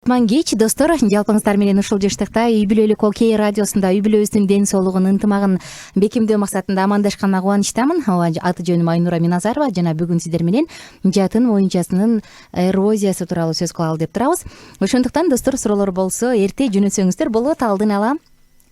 Кутман кеч достор, жалпыңыздар менен ушул жаштыкта үй бүлөлүк Окей радиосунда үй бүлөбүздүн ден соолугун, ынтымагын бекемдөө максатында амандашканына кубанычтамын. Аты жөнүм Айнура Миназарова жана бүгүн сиздер менен жатын моюнчасынын эрозиясы тууралуу сөз кылалы деп турабыз. Ошондуктан достор, суроолор болсо эрте жөнөтсөңүздөр болот. Алдын ала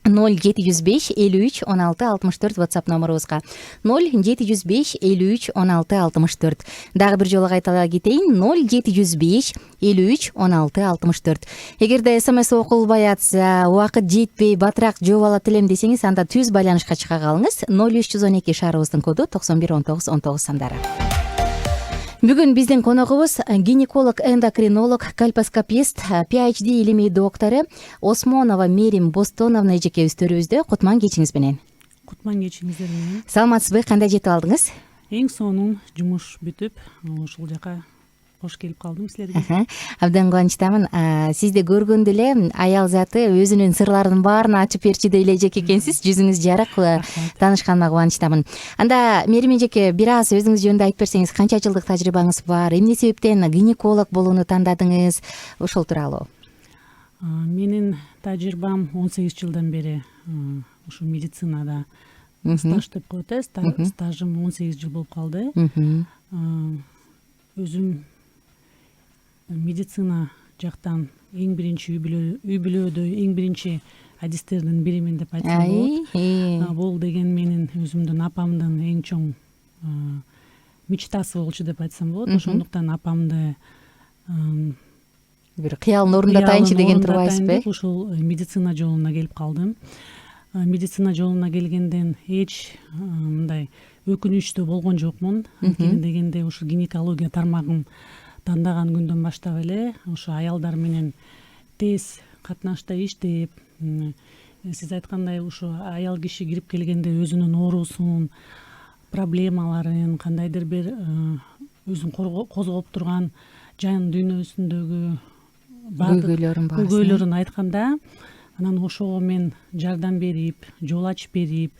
0705 53 16 64 WhatsApp номерубузга 0705 53 16 64. Дагы бир жолу кайтала кетейин: 0705 53 16 64. Эгерде СМС окулбай атса, убакыт жетпей, батыраак жооп алат элем десеңиз, анда түз байланышка чыга калыңыз. 0312 шаарыбыздын коду 91 19 19 сандары. Бүгүн биздин коногубуз гинеколог, эндокринолог, кальпоскопист, PhD илимий доктору Осмонова Мерим Бостоновна эжекебиз төрүбүздө. Кутман кечиңиз менен. Кутман кечиңиздер менен. Саламатсызбы? Кандай жетип алдыңыз? Эң сонун жумуш бүтүп, ушул жака кош келип калдым силерге. Абдан кубанычтамын. Сизди көргөндө эле аял заты өзүнүн сырларынын баарын ачып берчүдөй эле эжеке экенсиз. Жүзүңүз жарык, таанышканыма кубанычтамын. Анда Мерим эжеке, бир аз өзүңүз жөнүндө айтып берсеңиз, канча жылдык тажрыйбаңыз бар? Эмне себептен гинеколог болууну тандадыңыз? Ошол тууралуу. Менин тажрыйбам 18 жылдан бери ушу медицинада стаж деп коет. Стажым 18 жыл болуп калды. Өзүм медицина жактан эң биринчи үй бүлөдө эң биринчи адистердин биримин деп айтсам болот. Бул деген менин өзүмдүн апамдын эң чоң мечтасы болчу деп айтсам болот. Ошондуктан апамды бир кыялын орундатайынчы деген турбайсызбы? Ушул медицина жолуна келип калдым. Медицина жолуна келгенден эч мындай өкүнүчтүү болгон жокмун. Анткени дегенде ушу гинекология тармагын тандаган күндөн баштап эле ушу аялдар менен тез катнашта иштеп, сиз айткандай ушу аял киши кирип келгенде өзүнүн оорусун, проблемаларын, кандайдыр бир өзүн козгоп турган жан дүйнөсүндөгү көйгөйлөрүн айтканда, анан ошого мен жардам берип, жол ачып берип,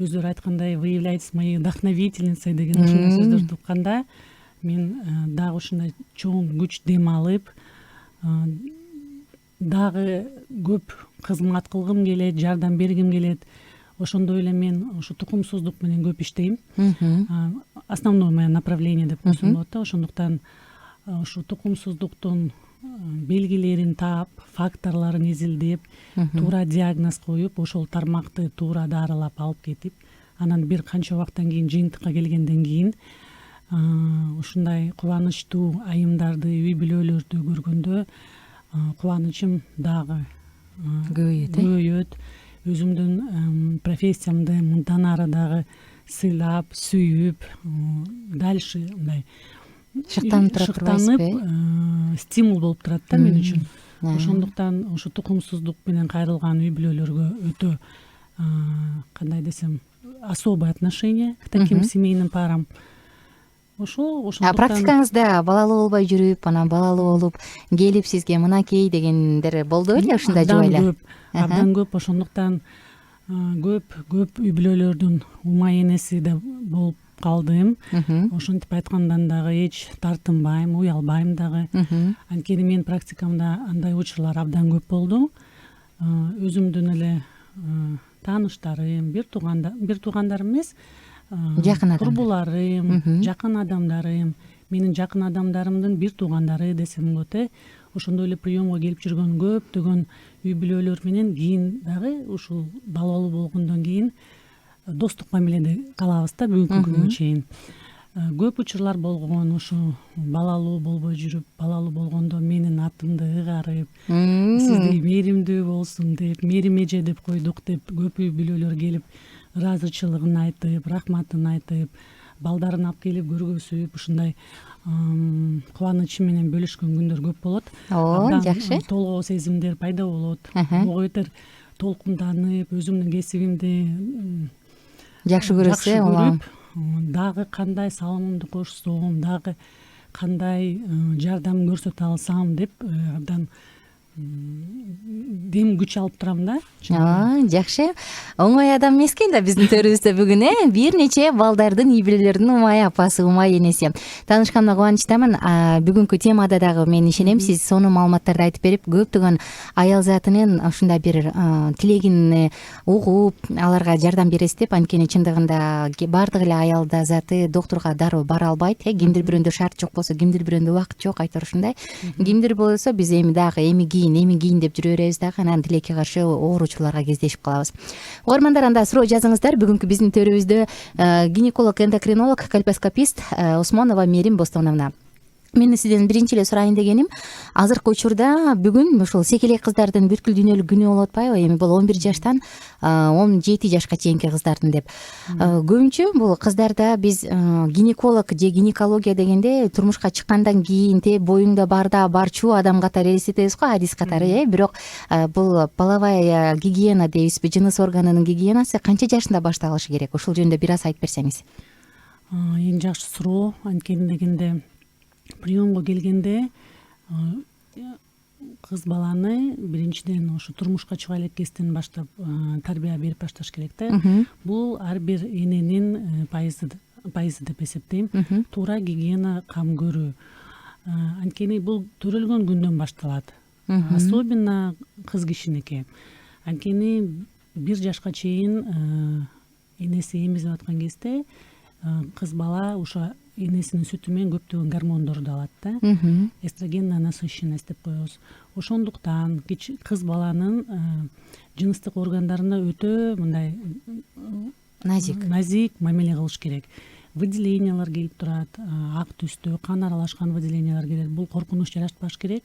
өздөрү айткандай вы являетесь моей вдохновительницей деген ушундай сөздөрдү укканда, мен дагы ушундай чоң күч дем алып, дагы көп кызмат кылгым келет, жардам бергим келет. Ошондой эле мен ушу тукумсуздук менен көп иштейм. Основное мое направление деп койсом болот да. Ошондуктан ушу тукумсуздуктун белгилерин таап, факторлорун изилдеп, туура диагноз коюп, ошол тармакты туура дарылап алып кетип, анан бир канча убакыттан кийин жыйынтыкка келгенден кийин ушундай кубанычтуу айымдарды, үй бүлөлөрдү көргөндө кубанычым дагы көбөйөт. Өзүмдүн профессиямды мындан ары дагы сыйлап, сүйүп, дальше мындай шыктанып, стимул болуп турат да мен үчүн. Ошондуктан ушу тукумсуздук менен кайрылган үй бүлөлөргө өтө, кандай десем, особое отношение к таким семейным парам. Ошондуктан практикаңызда балалуу болбой жүрүп, анан балалуу болуп келип сизге мынакей дегендер болду беле? Ушундай жубайлар абдан көп. Ошондуктан көп үй бүлөлөрдүн ума энеси да болуп калдым. Ошентип айткандан дагы эч тартынбайм, уялбайм дагы. Анткени менин практикамда андай учурлар абдан көп болду. Өзүмдүн эле тааныштарым, бир туугандарым эмес, курбуларым, жакын адамдарым, менин жакын адамдарымдын бир туугандары десем болот. Ошондой эле приемго келип жүргөн көптөгөн үй бүлөлөр менен кийин дагы ушул балалуу болгондон кийин достук мамиледе калабыз да бүгүнкү күнгө чейин. Көп учурлар болгон, ушу балалуу болбой жүрүп, балалуу болгондо менин атымды ыгарып, сизди Меримдүү болсун деп, Мерим эже деп койдук деп көп үй бүлөлөр келип, ыраазычылыгын айтып, рахматын айтып, балдарын алып келип көргөзүп, ушундай кубанычы менен бөлүшкөн күндөр көп болот. Жакшы. Толгоо сезимдер пайда болот. Ого бетер толкунданып, өзүмдүн кесибимди жакшы көрүп, дагы кандай салымымды кошсом, дагы кандай жардам көрсөтө алсам деп абдан дем күч алып турам да. Жакшы, оңой адам эмес экен да биздин төрүбүздө бүгүн бир нече балдардын үй бүлөлөрдүн умай апасы, умай энеси. Таанышканыма кубанычтамын. Бүгүнкү темада дагы мен ишенем сиз сонун маалыматтарды айтып берип, көптөгөн аял затынын ушундай бир тилегин угуп, аларга жардам бересиз деп. Анткени чындыгында баардык эле аялда заты доктурга дароо бара албайт. Кимдир бирөөндө шарт жок болсо, кимдир бирөөндө убакыт жок, айтор ушундай. Кимдир болсо биз эми кийин деп жүрө беребиз дагы, анан тилекке каршы ооручуларга кездешип калабыз. Угармандар, анда суроо жазыңыздар. Бүгүнкү биздин төрүбүздө гинеколог, эндокринолог, кальпоскопист Осмонова Мерим Бостоновна. Мен сизден биринчи эле сурайын дегеним, азыркы учурда бүгүн ушул секелек кыздардын бүткүл дүйнөлүк күнү болуп атпайбы? Эми бул 11 жаштан 17 жашка чейинки кыздардын деп. Көбүнчө бул кыздарда биз гинеколог же гинекология дегенде турмушка чыккандан кийин боюңда барчу адам катары элестетебиз го, адис катары, бирок бул половая гигиена дейбизби, жыныс органынын гигиенасы канча жашында башталышы керек? Ушул жөнүндө бир аз айтып берсеңиз. Эң жакшы суроо. Анткени дегенде приемго келгенде кыз баланы биринчиден ошо турмушка чыга элеккестен баштап тарбия берип башташ керек да. Бул ар бир эненин пайызы деп эсептейм. Туура гигиена кам көрүү. Анткени бул төрөлгөн күндөн башталат. Особенно кыз кишиники. Анткени 1 жашка чейин энеси эмизип аткан кезде кыз бала ошо энесинин сүтү менен көптөгөн гормондорду алат да. Эстрогенная насыщенность деп коебуз. Ошондуктан кыз баланын жыныстык органдарына өтө мындай назик мамиле кылыш керек. Выделениялар келип турат, ак түстүү, кан аралашкан выделениялар келет. Бул коркунуч жаратпаш керек.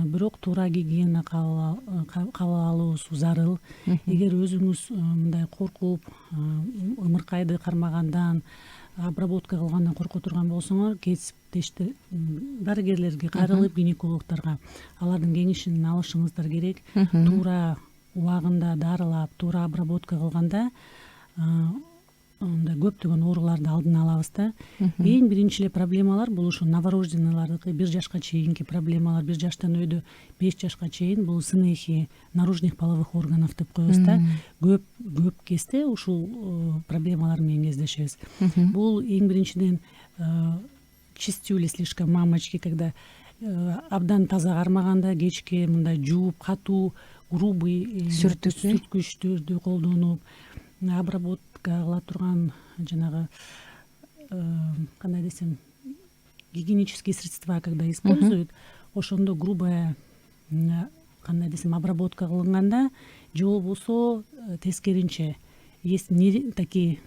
Бирок туура гигиена кабыл алуубуз зарыл. Эгер өзүңүз мындай коркуп, ымыркайды кармагандан, обработка кылгандан корко турган болсоңор, кесиптешти дарыгерлерге кайрылып, гинекологдорго алардын кеңешин алышыңыздар керек. Туура убагында дарылап, туура обработка кылганда көптөгөн ооруларды алдын алабыз да. Эң биринчи эле проблемалар бул ушу новорожденныйлардыкы, 1 жашка чейинки проблемалар, 1 жаштан өйдө 5 жашка чейин бул сынехи наружных половых органов деп коебуз да. Көп кезде ушул проблемалар менен кездешебиз. Бул эң биринчиден чистюли слишком мамочки, когда абдан таза кармаганда кечке мындай жууп, катуу, грубый сүрткүчтөрдү колдонуп, обработка кыла турган жанагы кандай десем, гигиенические средства когда используют, ошондо грубая кандай десем обработка кылынганда, же болбосо тескеринче есть такие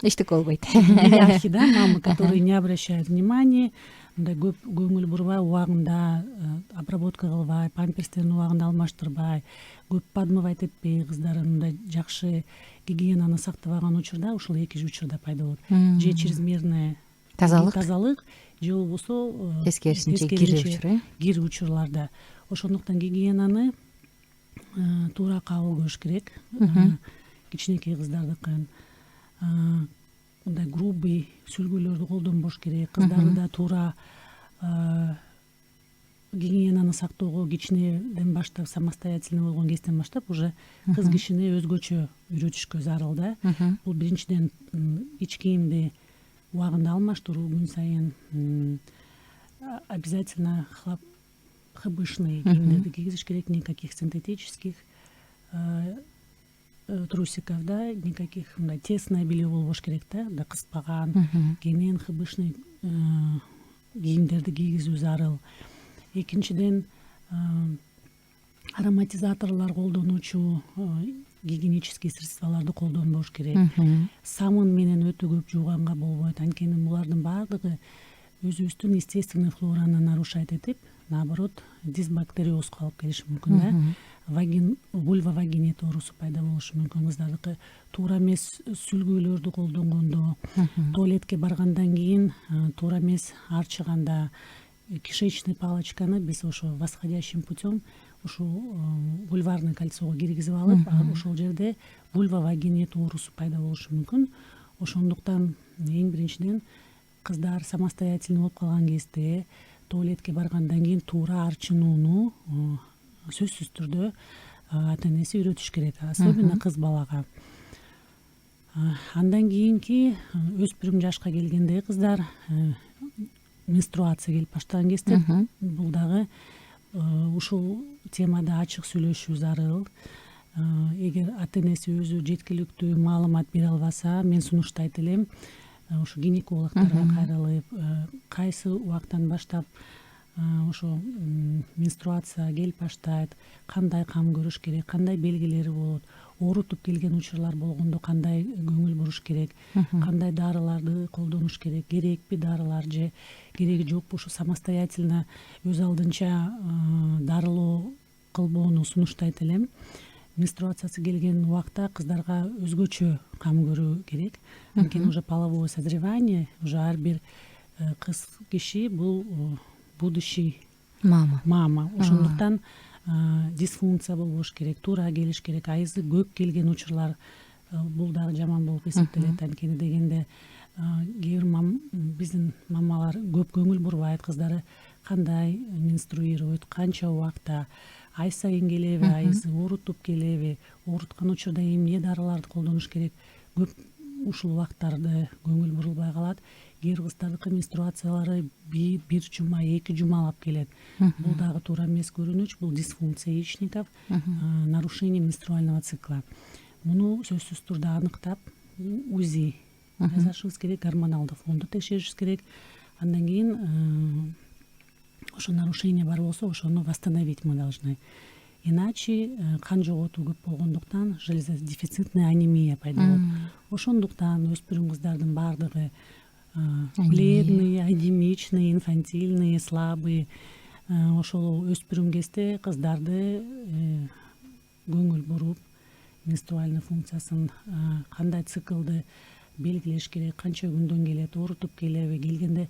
эчтеке болбойт. Неряхи, да, мамы, которые не обращают внимания, мындай көп көңүл бурбай, убагында обработка кылбай, памперстерин убагында алмаштырбай, көп подмывать этпей кыздарын мындай жакшы гигиенаны сактабаган учурда ушул эки учурда пайда болот. Же чрезмерный тазалык, же болбосо тескерисинче кир учурларда. Ошондуктан гигиенаны туура кабыл көрүш керек. Кичинекей кыздардыкын мындай грубый сүлгүлөрдү колдонбош керек. Кыздарды да туура гигиенаны сактоого кичинеден баштап, самостоятельный болгон кезден баштап уже кыз кишини өзгөчө үйрөтүшкө зарыл да. Бул биринчиден ич кийимди убагында алмаштыруу, күн сайын обязательно хбшный кийимдерди кийгизиш керек, никаких синтетических трусиков, да, никаких мындай тесное белье болбош керек да, кыспаган, кенен хбшный кийимдерди кийгизүү зарыл. Экинчиден ароматизаторлор колдонуучу гигиенический средстволорду колдонбош керек. Самын менен өтө көп жууганга болбойт, анткени булардын баардыгы өзүбүздүн естественный флораны нарушать этип, наоборот, дисбактериозго алып келиши мүмкүн да. Вульва вагинит оорусу пайда болушу мүмкүн кыздардыкы. Туура эмес сүлгүлөрдү колдонгондо, туалетке баргандан кийин туура эмес арчыганда, кишечный палочканы биз ошо восходящим путем ушу вульварный кольцого киргизип алып, ошол жерде вульва вагинит оорусу пайда болушу мүмкүн. Ошондуктан эң биринчиден кыздар самостоятельный болуп калган кезде туалетке баргандан кийин туура арчынууну сөзсүз түрдө ата энеси үйрөтүш керек, особенно кыз балага. Андан кийинки өспүрүм жашка келгенде кыздар менструация келип баштаган кезде бул дагы ушул темада ачык сүйлөшүү зарыл. Эгер ата энеси өзү жеткиликтүү маалымат бере албаса, мен сунуштайт элем ушу гинекологторго кайрылып, кайсы убактан баштап ошо менструация келип баштайт, кандай кам көрүш керек, кандай белгилери болот, оорутуп келген учурлар болгондо кандай көңүл буруш керек, кандай дарыларды колдонуш керек, керекпи дарылар же кереги жокпу, ушу самостоятельно өз алдынча дарылоо кылбоону сунуштайт элем. Менструациясы келген убакта кыздарга өзгөчө кам көрүү керек, анткени уже половое созревание, уже ар бир кыз киши бул будущий мама. Ошондуктан дисфункция болбош керек, туура келиш керек. Айызы көп келген учурлар бул дагы жаман болуп эсептелет. Анткени дегенде кээ бир биздин мамалар көп көңүл бурбайт, кыздары кандай менструируйт, канча убакта, ай сайын келеби, айызы оорутуп келеби, ооруткан учурда эмне дарыларды колдонуш керек, көп ушул убактарды көңүл бурулбай калат. Кээ бир кыздардыкы менструациялары бир жума, 2 жумалап келет. Бул дагы туура эмес көрүнүш, бул дисфункция яичников, нарушение менструального цикла. Муну сөзсүз түрдө аныктап, УЗИ жасашыбыз керек, гормоналдык фонду текшеришибиз керек. Андан кийин ошо нарушение бар болсо, ошону восстановить мы должны. Иначе кан жоготуу көп болгондуктан железодефицитная анемия пайда болот. Ошондуктан өспүрүм кыздардын баардыгы бледные, анемичные, инфантильные, слабые. Ошол өспүрүм кезде кыздарды көңүл буруп, менструальный функциясын, кандай циклды белгилеш керек, канча күндөн келет, оорутуп келеби, келгенде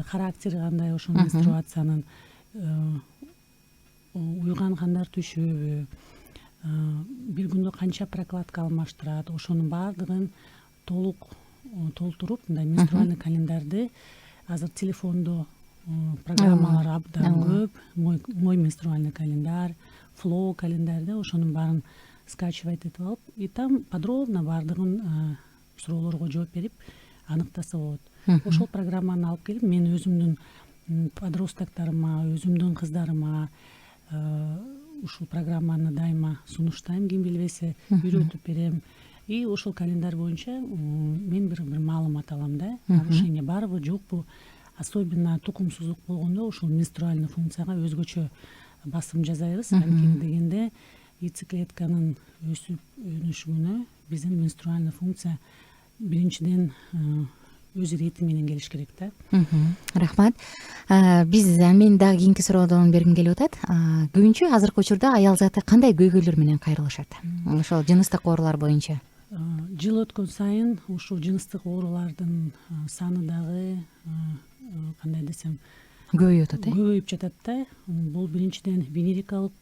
характери кандай ошол менструациянын, уйган кандар түшөбү, бир күндө канча прокладка алмаштырат, ошонун баардыгын толук толтуруп, мындай менструальный календарды азыр телефондо программалар абдан көп. Мой менструальный календарь, Flow календарьда ошонун баарын скачивать этип алып, и там подробно баардыгын суроолорго жооп берип аныктаса болот. Ошол программаны алып келип, мен өзүмдүн подростоктарыма, өзүмдүн кыздарыма ушул программаны дайыма сунуштайм, ким билбесе үйрөтүп берем. И ошол календарь боюнча мен бир маалымат алам да, нарушение барбы, жокпу. Особенно тукумсуздук болгондо ушул менструальный функцияга өзгөчө басым жасайбыз. Анткени дегенде яйцеклетканын өсүп өнүшүнө биздин менструальный функция биринчиден өз ирети менен келиш керек да. Рахмат. Мен дагы кийинки суроодон бергим келип атат. Көбүнчө азыркы учурда аял заты кандай көйгөйлөр менен кайрылышат? Ошол жыныстык оорулар боюнча. Жыл өткөн сайын ушул жыныстык оорулардын саны дагы кандай десем көбөйүп атат, көбөйүп жатат да. Бул биринчиден венерикалык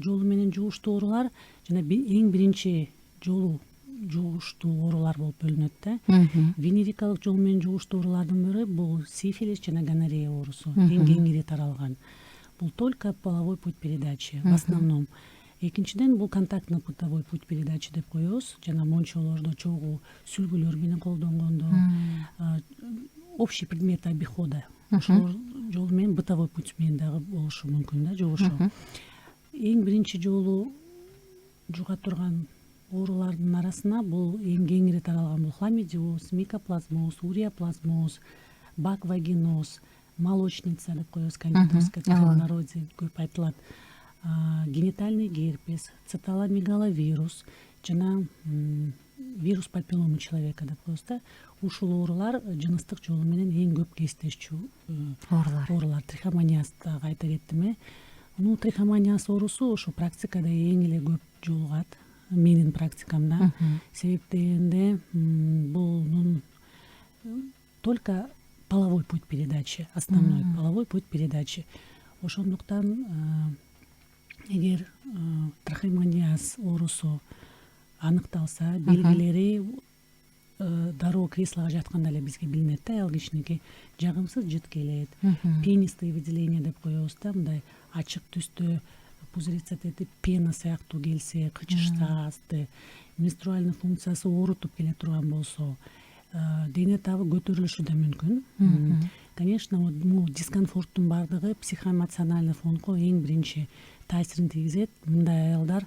жолу менен жугуштуу оорулар жана эң биринчи жолу жугуштуу оорулар болуп бөлүнөт да. Венерикалык жол менен жугуштуу оорулардын бири бул сифилис жана гонорея оорусу, эң кеңири таралган. Бул только половой путь передачи в основном. Экинчиден бул контактно-путевой путь передачи деп коебуз. Жана мончолордо чогуу сүлгүлөр менен колдонгондо, общий предмет обихода ошол жол менен бытовой путь менен дагы болушу мүмкүн да, жугушу. Эң биринчи жолу жуга турган оорулардын арасына бул эң кеңири таралган бул хламидиоз, микоплазмоз, уреоплазмоз, баквагеноз, молочница деп коебуз, кандидозка в народе көп айтылат, генитальный герпес, циталомегаловирус жана вирус папилломы человека деп коебуз да. Ушул оорулар жыныстык жолу менен эң көп кездешчү оорулар. Трихомониаз дагы айта кеттим. Трихомониаз оорусу ошо практикада эң эле көп жолугат менин практикамда. Себеп дегенде бул только половой путь передачи, основной половой путь передачи. Ошондуктан эгер трихомониаз оорусу аныкталса, белгилери дароо креслого жатканда эле бизге билинет да, аял кишиники. Жагымсыз жыт келет, пенистые выделения деп коебуз да, мындай ачык түстө пузыриться тетип пена сыяктуу келсе, кычышса асты, менструальный функциясы оорутуп келе турган болсо, дене табы көтөрүлүшү да мүмкүн. Конечно, бул дискомфорттун баардыгы психоэмоциональный фонго эң биринчи таасирин тийгизет. Мындай аялдар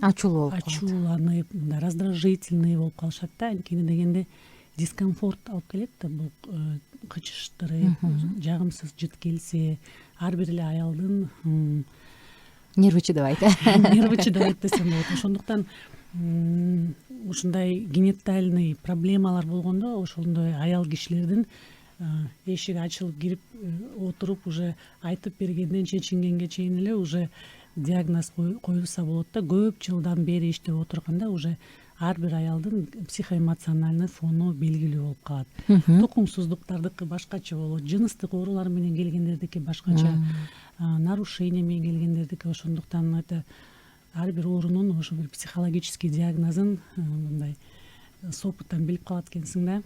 ачуулуу болуп калат, ачууланып, мындай раздражительный болуп калышат да. Анткени дегенде дискомфорт алып келет да, бул кычыштырып, жагымсыз жыт келсе, ар бир эле аялдын нервичи деп айт нервичи деп айт десем болот. Ошондуктан ушундай генитальный проблемалар болгондо ошондой аял кишилердин эшиги ачылып кирип отуруп уже айтып бергенден чечингенге чейин эле уже диагноз коюлса болот да. Көп жылдан бери иштеп отурганда уже ар бир аялдын психоэмоциональный фону белгилүү болуп калат. Тукумсуздуктардыкы башкача болот, жыныстык оорулар менен келгендердики башкача, нарушение менен келгендердики. Ошондуктан это ар бир оорунун ошо бир психологический диагнозун мындай с опыттан билип калат экенсиң да.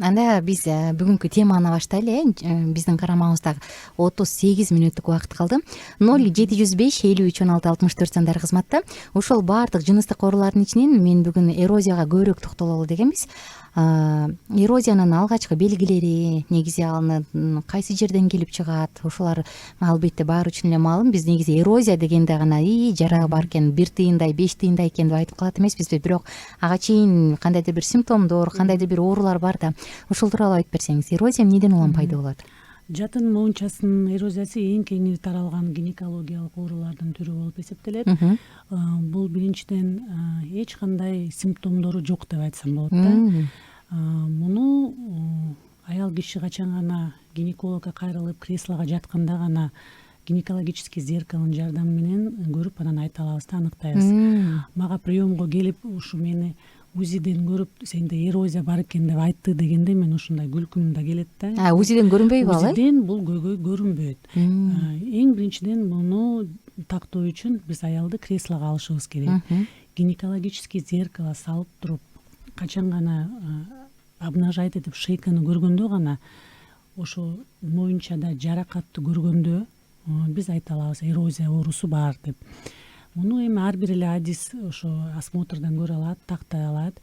Анда биз бүгүнкү теманы баштайлы. Биздин карамабызда 38 мүнөттүк убакыт калды. 0705 53 16 64 сандары кызматта. Ошол баардык жыныстык оорулардын ичинен мен бүгүн эрозияга көбүрөөк токтололу дегенбиз. Эрозиянын алгачкы белгилери, негизи аны кайсы жерден келип чыгат, ошолар албетте баары үчүн эле маалым. Биз негизи эрозия дегенде гана жараы бар экен, 1 тыйындай 5 тыйындай экен деп айтып калат эмеспизби, бирок ага чейин кандайдыр бир симптомдор, кандайдыр бир оорулар бар да. Ошол тууралуу айтып берсеңиз, эрозия эмнеден улам пайда болот? Жатын моюнчасынын эрозиясы эң кеңири таралган гинекологиялык оорулардын түрү болуп эсептелет. Бул биринчиден эч кандай симптомдору жок деп айтсам болот да. Муну аял киши качан гана гинекологко кайрылып креслого жатканда гана гинекологический зеркалынын жардамы менен көрүп анан айта алабыз да, аныктайбыз. Мага приемго келип ушу мени УЗИден көрүп сенде эрозия бар экен деп айтты дегенде мен ушундай күлкүм да келет да. УЗИден көрүнбөйбү ал? УЗИден бул көйгөй көрүнбөйт. Эң биринчиден муну тактоо үчүн биз аялды креслого алышыбыз керек. Гинекологический зеркало салып туруп качан гана обнажать этип шейканы көргөндө гана, ошо моюнчада жаракатты көргөндө биз айта алабыз эрозия оорусу бар деп. Муну эми ар бир эле адис ошо осмотрдан көрө алат, тактай алат.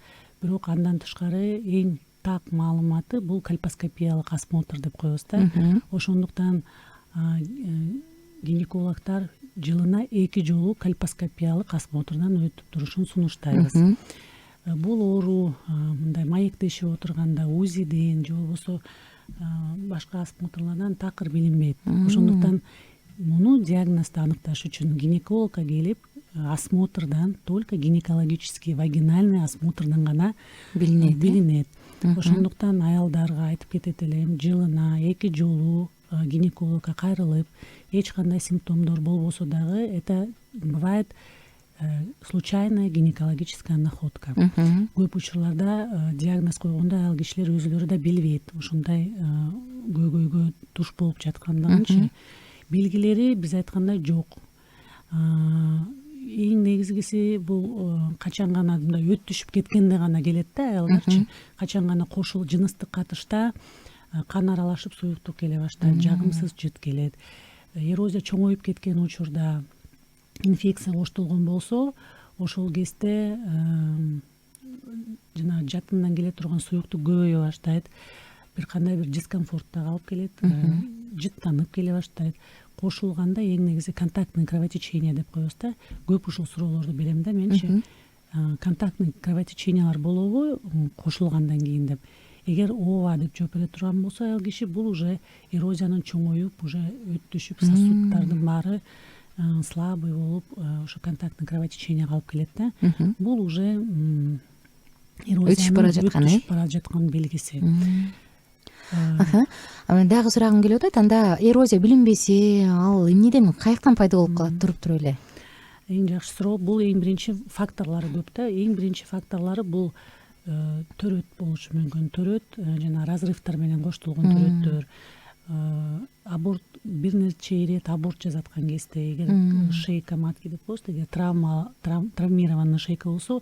Бирок андан тышкары эң так маалыматы бул кольпоскопиялык осмотр деп коебуз да. Ошондуктан гинекологдор жылына 2 жолу кольпоскопиялык осмотрдан өтүп турушун сунуштайбыз. Бул оору мындай маектешип отурганда УЗИден же болбосо башка осмотрлардан такыр билинбейт. Ошондуктан муну диагнозду аныкташ үчүн гинекологко келип осмотрдан, только гинекологический вагинальный осмотрдан гана билинет. Ошондуктан аялдарга айтып кетет элем, жылына 2 жолу гинекологко кайрылып, эч кандай симптомдор болбосо дагы это бывает случайная гинекологическая находка. Көп учурларда диагноз койгондо аял кишилер өзүлөрү да билбейт ушундай көйгөйгө туш болуп жаткандыгынчы. Белгилери биз айткандай жок. Эң негизгиси бул качан гана мындай өт түшүп кеткенде гана келет да аялдарчы. Качан гана кошул жыныстык катышта кан аралашып суюктук келе баштайт, жагымсыз жыт келет. Эрозия чоңоюп кеткен учурда, инфекция коштолгон болсо, ошол кезде жана жатындан келе турган суюктук көбөйө баштайт. Бир кандай бир дискомфорт да алып келет, жыттанып келе баштайт. Кошулганда эң негизи контактный кровотечение деп коебуз да. Көп ушул суроолорду берем да менчи. Контактный кровотечениялар болобу кошулгандан кийин деп. Эгер ооба деп жооп бере турган болсо аял киши, бул уже эрозиянын чоңоюп, уже өт түшүп, сосуддардын баары слабый болуп, ошо контактный кровотеченияга алып келет да. Бул уже эрозиянын өтүшүп бара жаткан белгиси. Дагы сурагым келип атат. Анда эрозия билинбесе, ал эмнеден, каяктан пайда болуп калат туруп эле? Эң жакшы суроо. Бул эң биринчи факторлору көп да. Эң биринчи факторлору бул төрөт болушу мүмкүн. Төрөт жана разрывтар менен коштолгон төрөттөр. Аборт, бир нече ирет аборт жасаткан кезде, эгер шейка матки деп коебуз, эгер травмированный шейка болсо,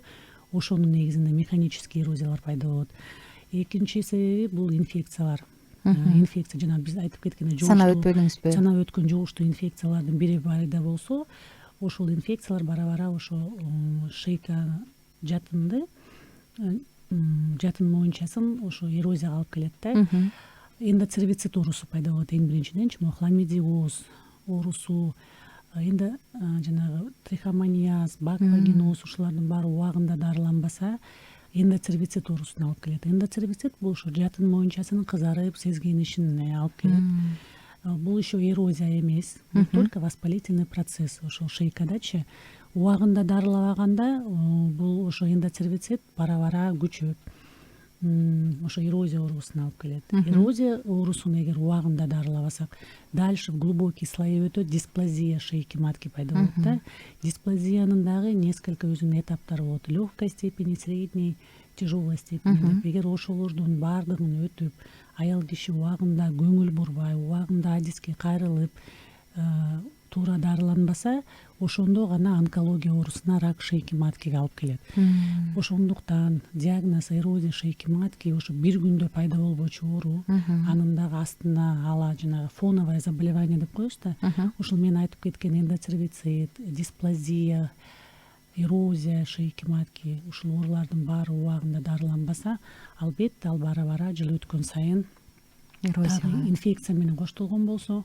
ошонун негизинде механический эрозиялар пайда болот. Экинчи себеби бул инфекциялар. инфекция, жана биз айтып кеткендей санап өтпөдүңүзбү? санап өткөн жугуштуу инфекциялардын бири пайда болсо, ошол инфекциялар бара бара ошо шейка жатынды, жатын моюнчасын ошо эрозияга алып келет да. Эндоцервицит оорусу пайда болот эң биринчиден, хламидиоз оорусу, энди жанагы трихомониаз, баквагеноз ушулардын баары убагында дарыланбаса эндоцервицит оорусуна алып келет. Эндоцервицит бул ошо жатын моюнчасынын кызарып сезгенишине алып келет. Бул еще эрозия эмес, бул только воспалительный процесс. Ошол шейкадачы убагында дарылабаганда бул ошо эндоцервицит бара бара күчөп ошо эрозия оорусуна алып келет. Эрозия оорусуну эгер убагында дарылабасак, дальше в глубокий слои өтөт, дисплазия шейки матки пайда болот да. Дисплазиянын дагы несколько өзүнүн этаптары болот. Легкой степени, средней, тяжелой степени деп. Эгер ошолордун баардыгын өтүп, аял киши убагында көңүл бурбай, убагында адиске кайрылып, туура дарыланбаса, ошондо гана онкология оорусуна, рак шейки маткиге алып келет. Ошондуктан диагноз эрозия шейки матки ошо бир күндө пайда болбочу оору, анын дагы астына ала жанагы фоновое заболевание деп коебуз да. Ошол мен айтып кеткен эндоцервицит, дисплазия, эрозия шейки матки, ушул оорулардын баары убагында дарыланбаса, албетте ал бара бара жыл өткөн сайын инфекция менен коштолгон болсо,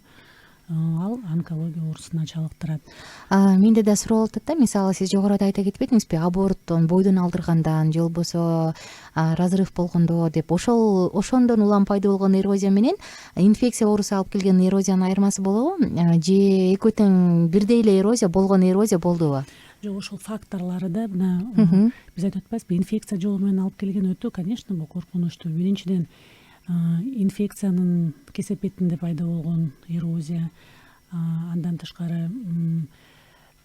ал онкология оорусуна чалыктырат. Менде да суроо болуп атат да, мисалы сиз жогоруда айта кетпедиңизби, аборттон, бойдон алдыргандан же болбосо разрыв болгондо деп, ошондон улам пайда болгон эрозия менен инфекция оорусу алып келген эрозиянын айырмасы болобу, же экөө тең бирдей эле эрозия болдубу? Жок, ошол факторлору да мына биз айтып атпайбызбы, инфекция жолу менен алып келген өтө, конечно, бул коркунучтуу. Биринчиден инфекциянын кесепетинде пайда болгон эрозия, андан тышкары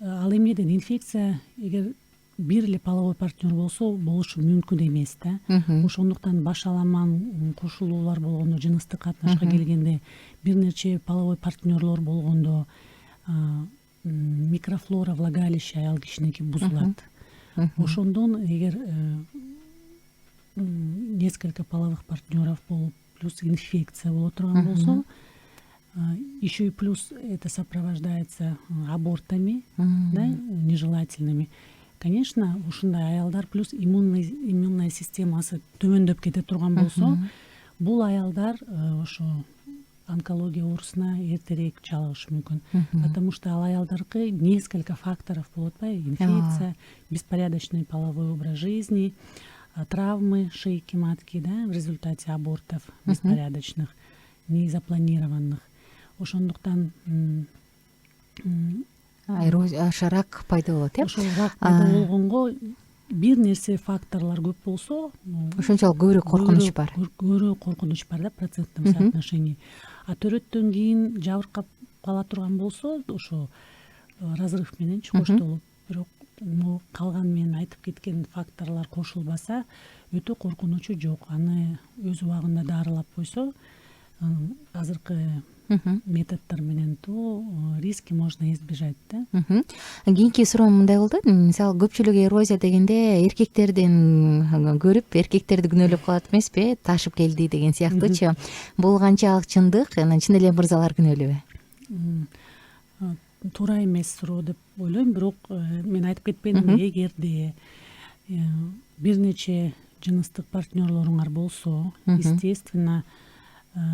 ал эмнеден инфекция эгер бир эле половой партнер болсо болушу мүмкүн эмес да. Ошондуктан башаламан кошулуулар болгондо, жыныстык катнашка келгенде, бир нече половой партнерлор болгондо микрофлора влагалища аял кишиники бузулат. Ошондон эгер несколько половых партнеров болуп, плюс инфекция боло турган болсо, еще и плюс это сопровождается абортами, да, нежелательными. Конечно, ушундай аялдар плюс иммунная системасы төмөндөп кете турган болсо, бул аялдар ошо онкология оорусуна эртерээк чалыгышы мүмкүн. Потому что ал аялдарга несколько факторов болот да, инфекция, беспорядочный половой образ жизни, травмы шейки матки, да, в результате абортов беспорядочных, незапланированных. Ошондуктан рак пайда болот, э? Ошол рак пайда болгонго бир нерсе факторлор көп болсо, ошончолук көбүрөөк коркунуч бар. Көбүрөөк коркунуч бар да, проценттен соотношении. А төрөттөн кийин жабыркап кала турган болсо, ошо разрыв менен коштолуп, бирок калган мен айтып кеткен факторлор кошулбаса, өтө коркунучу жок. Аны өз убагында дарылап койсо, азыркы методдор менен то риски можно избежать да. Кийинки суроом мындай болду. Мисалы көпчүлүк эрозия дегенде эркектерден көрүп, эркектерди күнөөлөп калат эмеспи, ташып келди деген сыяктуучу. Бул канчалык чындык? Чын эле мырзалар күнөөлүүбү? Туура эмес суроо деп ойлойм, бирок мен айтып кетпедимби, эгерде бир нече жыныстык партнерлоруңар болсо, естественно,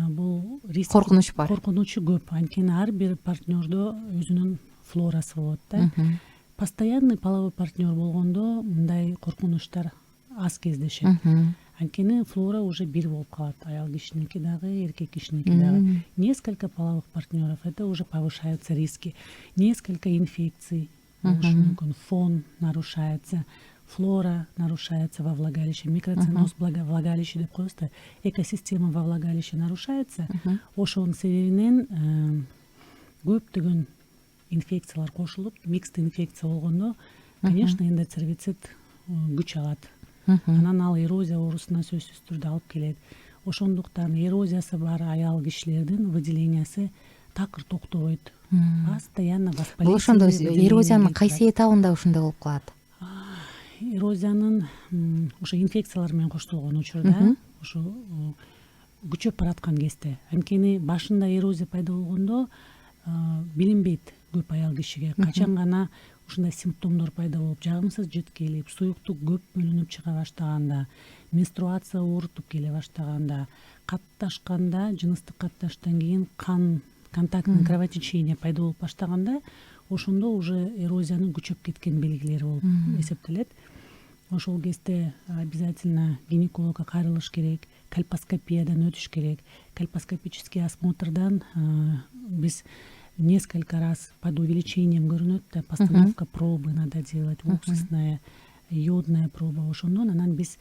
бул риск, коркунуч бар. Коркунучу көп. Анткени ар бир партнердо өзүнүн флорасы болот да. Постоянный половой партнер болгондо мындай коркунучтар аз кездешет. Анткени флора уже бир болуп калат. Аял кишиники дагы, эркек кишиники дагы. Несколько половых партнеров — это уже повышаются риски. Несколько инфекций болушу мүмкүн. Фон нарушается, флора нарушается во влагалище, микроциноз влагалище деп коебуз да. Экосистема во влагалище нарушается. Ошонун себебинен көптөгөн инфекциялар кошулуп, микст инфекция болгондо, конечно, эндоцервицит күч алат. Анан ал эрозия оорусуна сөзсүз түрдө алып келет. Ошондуктан эрозиясы бар аял кишилердин выделениясы такыр токтобойт. Постоянно воспаление. Бул ошондо эрозиянын кайсы этабында ушундай болуп калат? Эрозиянын ошо инфекциялар менен коштолгон учурда, ошо күчөп бараткан кезде. Анткени башында эрозия пайда болгондо билинбейт көп аял кишиге. Качан гана ушундай симптомдор пайда болуп, жагымсыз жыт келип, суюктук көп бөлүнүп чыга баштаганда, менструация оорутуп келе баштаганда, катташканда, жыныстык катташтан кийин кан контактный кровотечение пайда болуп баштаганда, ошондо уже эрозиянын күчөп кеткен белгилери болуп эсептелет. Ошол кезде обязательно гинекологко кайрылыш керек, кальпоскопиядан өтүш керек. Кальпоскопический осмотрдан биз несколько раз под увеличением көрүнөт да, постановка пробы надо делать, уксусная, йодная проба. Ошондон анан биз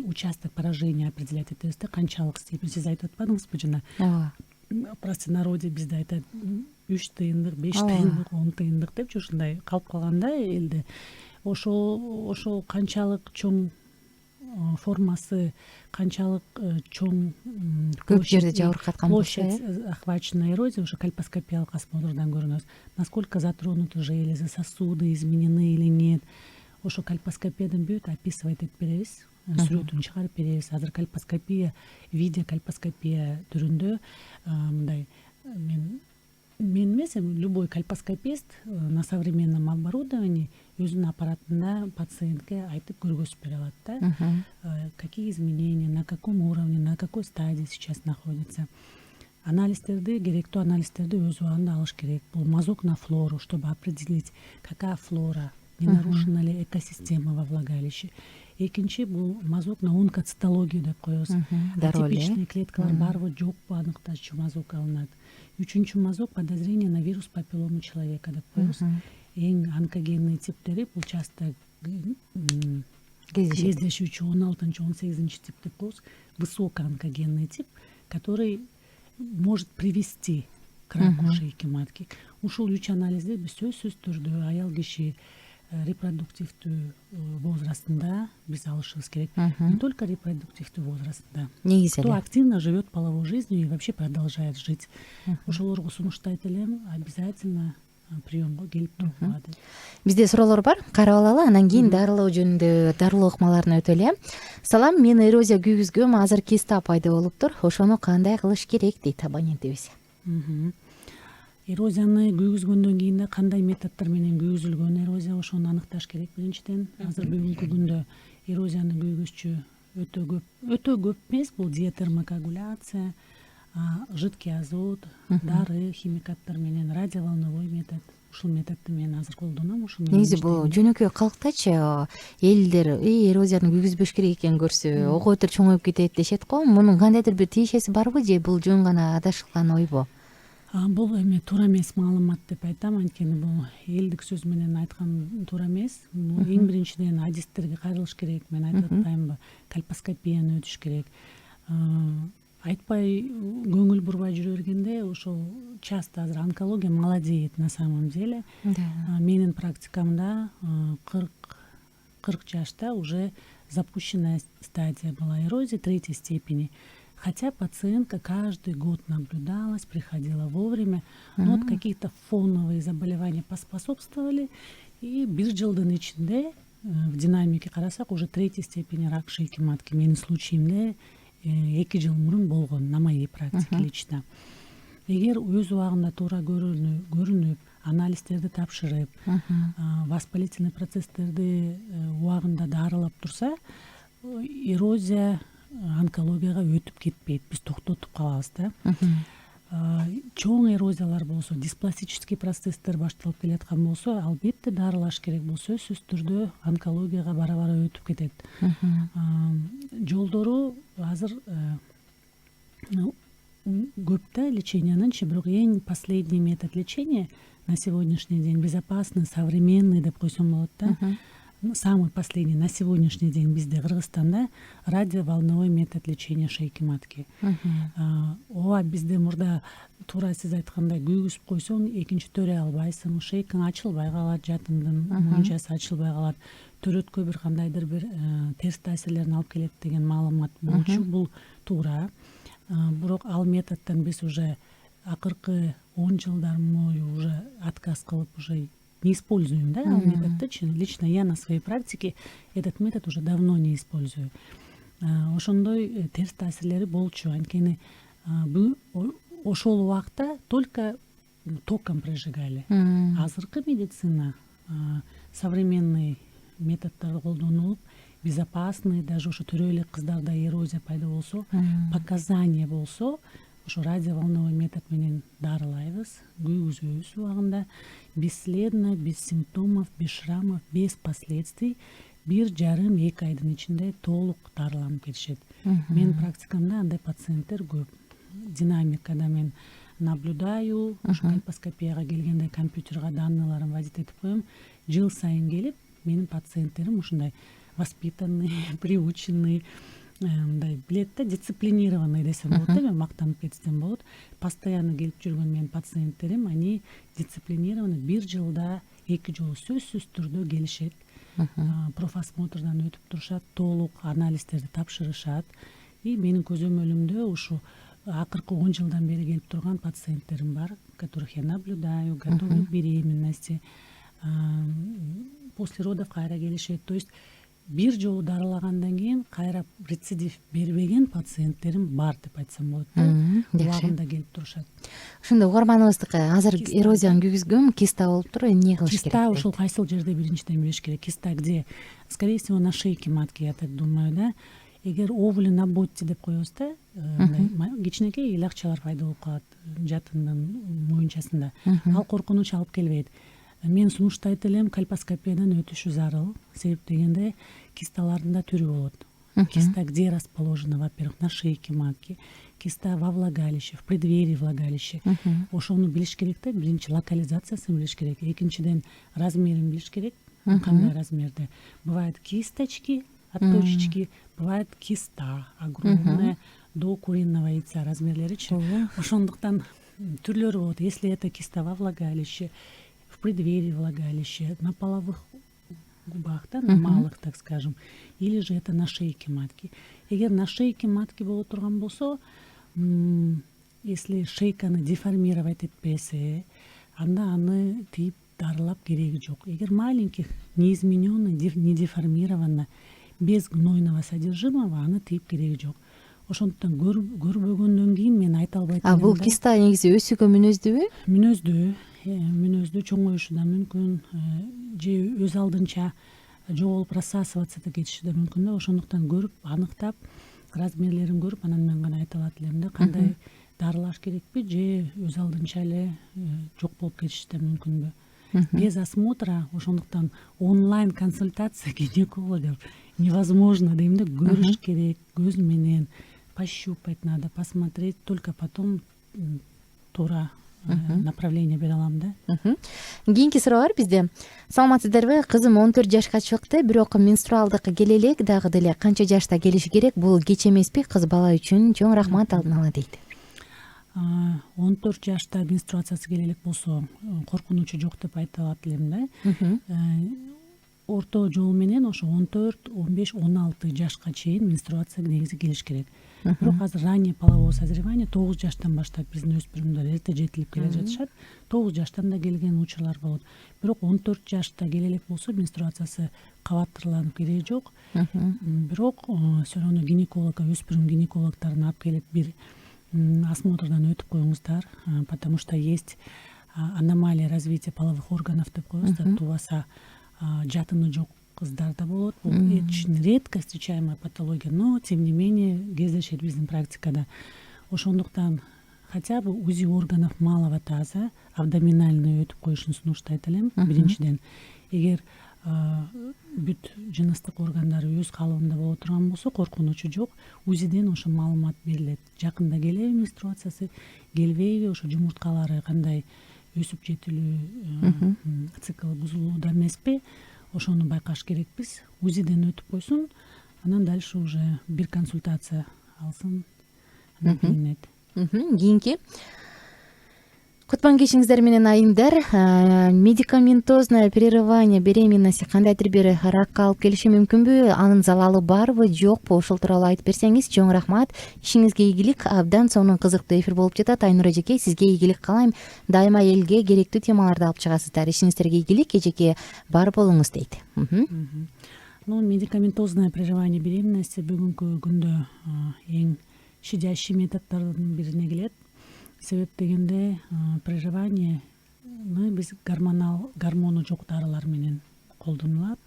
участок поражения определять этебиз да, канчалык степень. Сиз айтып атпадыңызбы жана? ооба. Простонародье бизде айтат 3 тыйындык, 5 тыйындык, 10 тыйындык депчи, ушундай калып калганда элде. Ошол канчалык чоң формасы, канчалык чоң Көп жерде жабыркаткан болсо, площадь охвачена эрозией, ошо кальпоскопиялык осмотрдан көрүнөт. Насколько затронуты железы, сосуды изменены или нет. Ошо кальпоскопиядан бүт описывать этип беребиз, сүрөтүн чыгарып беребиз. Азыр кальпоскопия, видеокальпоскопия түрүндө мындай мен эмес, любой кальпоскопист на современном оборудовании өзүнүн аппаратында пациентке айтып көргөзүп бере алат да, какие изменения, на каком уровне, на какой стадии сейчас находится. Анализдерди, керектүү анализдерди өз убагында алыш керек. Бул мазок на флору, чтобы определить, какая флора, не нарушена ли экосистема во влагалище. Экинчи, бул мазок на онкоцитологию деп коебуз. Атипичный клеткалар барбы, жокпу аныкташ үчүн мазок алынат. Үчүнчү мазок подозрение на вирус папиллому человека деп коебуз. Эң онкогенный типтери бул часто кездешүүчү 16-18 тип деп коебуз. Высокоонкогенный тип, который может привести к раку шейки матки. Ушул 3 анализди биз сөзсүз түрдө аял киши репродуктивдүү возрастында биз алышыбыз керек. Не только репродуктивдүү возрастында. Негизи Кто активно живет половой жизнью и вообще продолжает жить. Ошолорго сунуштайт элем, обязательно приемго келип тургула деп. Бизде суроолор бар, карап алалы, анан кийин дарылоо жөнүндө дарылоо ыкмаларына өтөлү. Салам, мен эрозия күйгүзгөм, азыр киста пайда болуптур. Ошону кандай кылыш керек дейт абонентибиз. Эрозияны күйгүзгөндөн кийин да кандай методдор менен күйгүзүлгөн эрозия, ошону аныкташ керек. Биринчиден, азыр бүгүнкү күндө эрозияны күйгүзчү өтө көп эмес, бул диатермокоагуляция, жидкий азот, дары, химикаттар менен, радиоволновой метод. Ушул методду мен азыр колдоном. Негизи бул жөнөкөй калктачы элдер эрозияны күйгүзбөш керек экен көрсө, ого өтөр чоңоюп кетет дешет го. Мунун кандайдыр бир тиешеси барбы же бул жөн гана адашылган ойбу? Бул эми туура эмес маалымат деп айтам, анткени бул элдик сөз менен айткан туура эмес. Эң биринчиден адистерге кайрылыш керек. Мен айтып атпаймынбы, кальпоскопияны өтүш керек. Айтпай көңүл бурбай жүрө бергенде ошол часто азыр онкология молодеет на самом деле. Менин практикамда 40 жашта уже запущенная стадия была эрозии 3-й степени. Хотя пациентка каждый год наблюдалась, приходила вовремя, но вот какие-то фоновые заболевания поспособствовали, и бир жылдын ичинде в динамике карасак уже 3-й степени рак шейки матки. Менин случаимде 2 жыл мурун болгон на моей практике лично. Эгер өз убагында туура көрүнүп, анализдерди тапшырып, воспалительный процесстерди убагында дарылап турса, эрозия онкологияга өтүп кетпейт, биз токтотуп калабыз да. Чоң эрозиялар болсо, диспластический процесстер башталып келаткан болсо, албетте дарылаш керек. Бул сөзсүз түрдө онкологияга бара-бара өтүп кетет. Жолдору азыр көп да лечениянынчы, бирок эң последний метод лечения на сегодняшний день безопасный, современный деп койсом болот да. Самый последний на сегодняшний день бизде Кыргызстанда радиоволновой метод лечения шейки матки. Ооба бизде мурда туура сиз айткандай күйгүзүп койсоң экинчи төрө албайсың, шейкаң ачылбай калат, жатындын муунчасы ачылбай калат, төрөткө бир кандайдыр бир терс таасирлерин алып келет деген маалымат болчу. Бул туура. Бирок ал методдон биз уже акыркы 10 жылдар бою уже отказ кылып уже не используем, да, метод. Лично я на своей практике этот метод уже давно не использую. ошондой терс таасирлери болчу. Анткени ошол убакта только током прожигали. Азыркы медицина современный методдор колдонулуп, безопасный, даже ошо төрө элек кыздарда эрозия пайда болсо, показания болсо, ошо радиоволновой метод менен дарылайбыз, күйгүзөбүз убагында, бесследно, без симптомов, без шрамов, без последствий 1,5-2 айдын ичинде толук дарыланып кетишет. Менин практикамда андай пациенттер көп. Динамикада мен наблюдаю, кальпоскопияга келгенде компьютерге данныйларын вводить этип коем. Жыл сайын келип, менин пациенттерим ушундай воспитанный, приученный, мындай билет да, дисциплинированный десем болот да, мен мактанып кетсем болот. Постоянно келип жүргөн менин пациенттерим, они дисциплинированный, 1 жылда 2 жолу сөзсүз түрдө келишет. Профосмотрдан өтүп турушат, толук анализдерди тапшырышат. И менин көзөмөлүмдө ушу акыркы 10 жылдан бери келип турган пациенттерим бар, которых я наблюдаю, готовы к беременности, после родов кайра келишет. То есть 1 жолу дарылагандан кийин кайра рецидив бербеген пациенттерим бар деп айтсам болот. Убагында келип турушат. Ошондо угарманыбыздыкы азыр эрозияны күйгүзгөн киста болуптур, эмне кылыш керек? Киста ушул кайсыл жерде биринчиден билиш керек. Киста где? Скорее всего, на шейке матки, я так думаю, да. Эгер овули на ботти деп коебуз да, кичинекей илакчалар пайда болуп калат жатындын моюнчасында. Ал коркунуч алып келбейт. Мен сунуштайт элем кальпоскопиядан өтүшү зарыл. Себеп дегенде кисталардын да түрү болот. Киста где расположена? Во-первых, на шейке матки. Киста во влагалище, в преддверии влагалища. Ошону билиш керек да, биринчи локализациясын билиш керек. Экинчиден размерин билиш керек. Кандай размерде? Бывают кисточки, от точечки, бывает киста огромная, до куриного яйца размерлеричи. Ошондуктан түрлөрү болот. Если это киста во влагалище, в преддверии влагалища, на половых губах, да, на малых, так скажем, или же это на шейке матки. Эгер на шейке матки боло турган болсо, если шейканы деформировать этпесе, анда аны тип дарылап кереги жок. Эгер маленьких, неизмененно, не деформировано, без гнойного содержимого, аны тип кереги жок. Ошондуктан көрбөгөндөн кийин мен айта албайт элем. Бул киста негизи өсүүгө мүнөздүүбү? Мүнөздүү чоңоюшу да мүмкүн, же өз алдынча жоголуп рассасываться да кетиши да мүмкүн да. Ошондуктан көрүп, аныктап, размерлерин көрүп, анан мен гана айта алат элем да, кандай дарылаш керекпи, же өз алдынча эле жок болуп кетиши да мүмкүнбү. Без осмотра, ошондуктан онлайн консультация гинекологов невозможно дейм да, көрүш керек, көз менен пощупать надо, посмотреть, только потом туура направление бере алам да. Кийинки суроо бар бизде. Саламатсыздарбы? Кызым 14 жашка чыкты, бирок менструалдык келе элек, дагы деле канча жашта келиши керек? Бул кеч эмеспи кыз бала үчүн? Чоң рахмат алдын ала дейт. 14 жашта менструациясы келе элек болсо коркунучу жок деп айта алат элем да. Орто жол менен ошо 14, 15, 16 жашка чейин менструация негизи келиш керек. Бирок азыр раннее половое созревание 9 жаштан баштап биздин өспүрүмдөр эрте жетилип келе жатышат. 9 жаштан да келген учурлар болот. Бирок 14 жашта келе элек болсо менструациясы кабаттырланып кереги жок. Бирок все равно гинекологко, өспүрүм гинекологдорун алып келип бир осмотрдан өтүп коюңуздар, потому что есть аномалия развития половых органов деп коебуз да, тубаса жатыны жок кыздарда болот. Бул очень редко встречаемая патология, но тем не менее кездешет биздин практикада. Ошондуктан хотя бы УЗИ органов малого таза абдоминальный өтүп коюшун сунуштайт элем. Биринчиден, эгер бүт жыныстык органдары өз калыбында боло турган болсо коркунучу жок. УЗИден ошо маалымат берилет. Жакында келеби менструациясы, келбейби, ошо жумурткалары кандай өсүп жетилүү, цикл бузулууда эмеспи, ошону байкаш керекпиз. УЗИден өтүп койсун, анан дальше уже бир консультация алсын, анан билинет. Кийинки кутман кешиңиздер менен айымдар. Медикаментозное прерывание беременности кандайдыр бир ракка алып келиши мүмкүнбү? Анын залалы барбы, жокпу? Ошол тууралуу айтып берсеңиз чоң рахмат. Ишиңизге ийгилик. Абдан сонун кызыктуу эфир болуп жатат. Айнура эжеке, сизге ийгилик каалайм. Дайыма элге керектүү темаларды алып чыгасыздар. Ишиңиздерге ийгилик, эжеке бар болуңуз дейт. Медикаментозное прерывание беременности бүгүнкү күндө эң щадящий методдордун бирине келет. Себеп дегенде прерыванияны биз гормону жок дарылар менен колдонулат.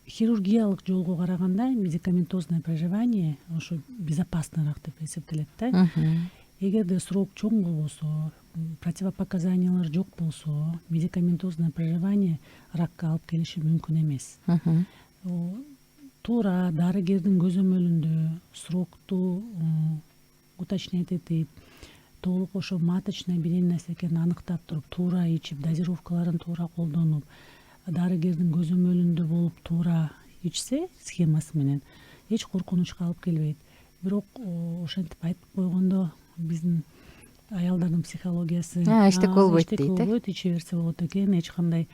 Хирургиялык жолго караганда медикаментозное прерывание ошо безопасныраак деп эсептелет да. Эгерде срок чоң болбосо, противопоказаниялар жок болсо, медикаментозное прерывание ракка алып келиши мүмкүн эмес. Туура дарыгердин көзөмөлүндө срокту уточнять этип, толук ошо маточная беременность экенин аныктап туруп, туура ичип, дозировкаларын туура колдонуп, дарыгердин көзөмөлүндө болуп туура ичсе схемасы менен эч коркунучка алып келбейт. Бирок ошентип айтып койгондо биздин аялдардын психологиясы эчтеке болбойт дейт. Иче берсе болот экен, эч кандай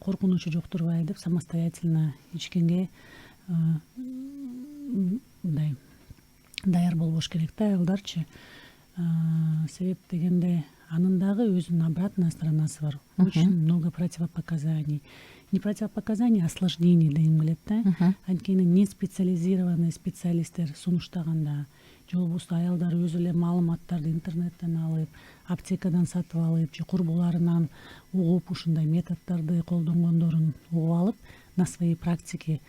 коркунучу жок турбайбы деп самостоятельно ичкенге мындай даяр болбош керек да аялдарчы. Себеп дегенде анын дагы өзүнүн обратная сторонасы бар. Очень много противопоказаний. Не противопоказаний, а осложнений дейм келет да. Анткени не специализированный специалисттер сунуштаганда, же болбосо аялдар өзү эле маалыматтарды интернеттен алып, аптекадан сатып алып, же курбуларынан угуп ушундай методдорду колдонгондорун угуп алып, на своей практике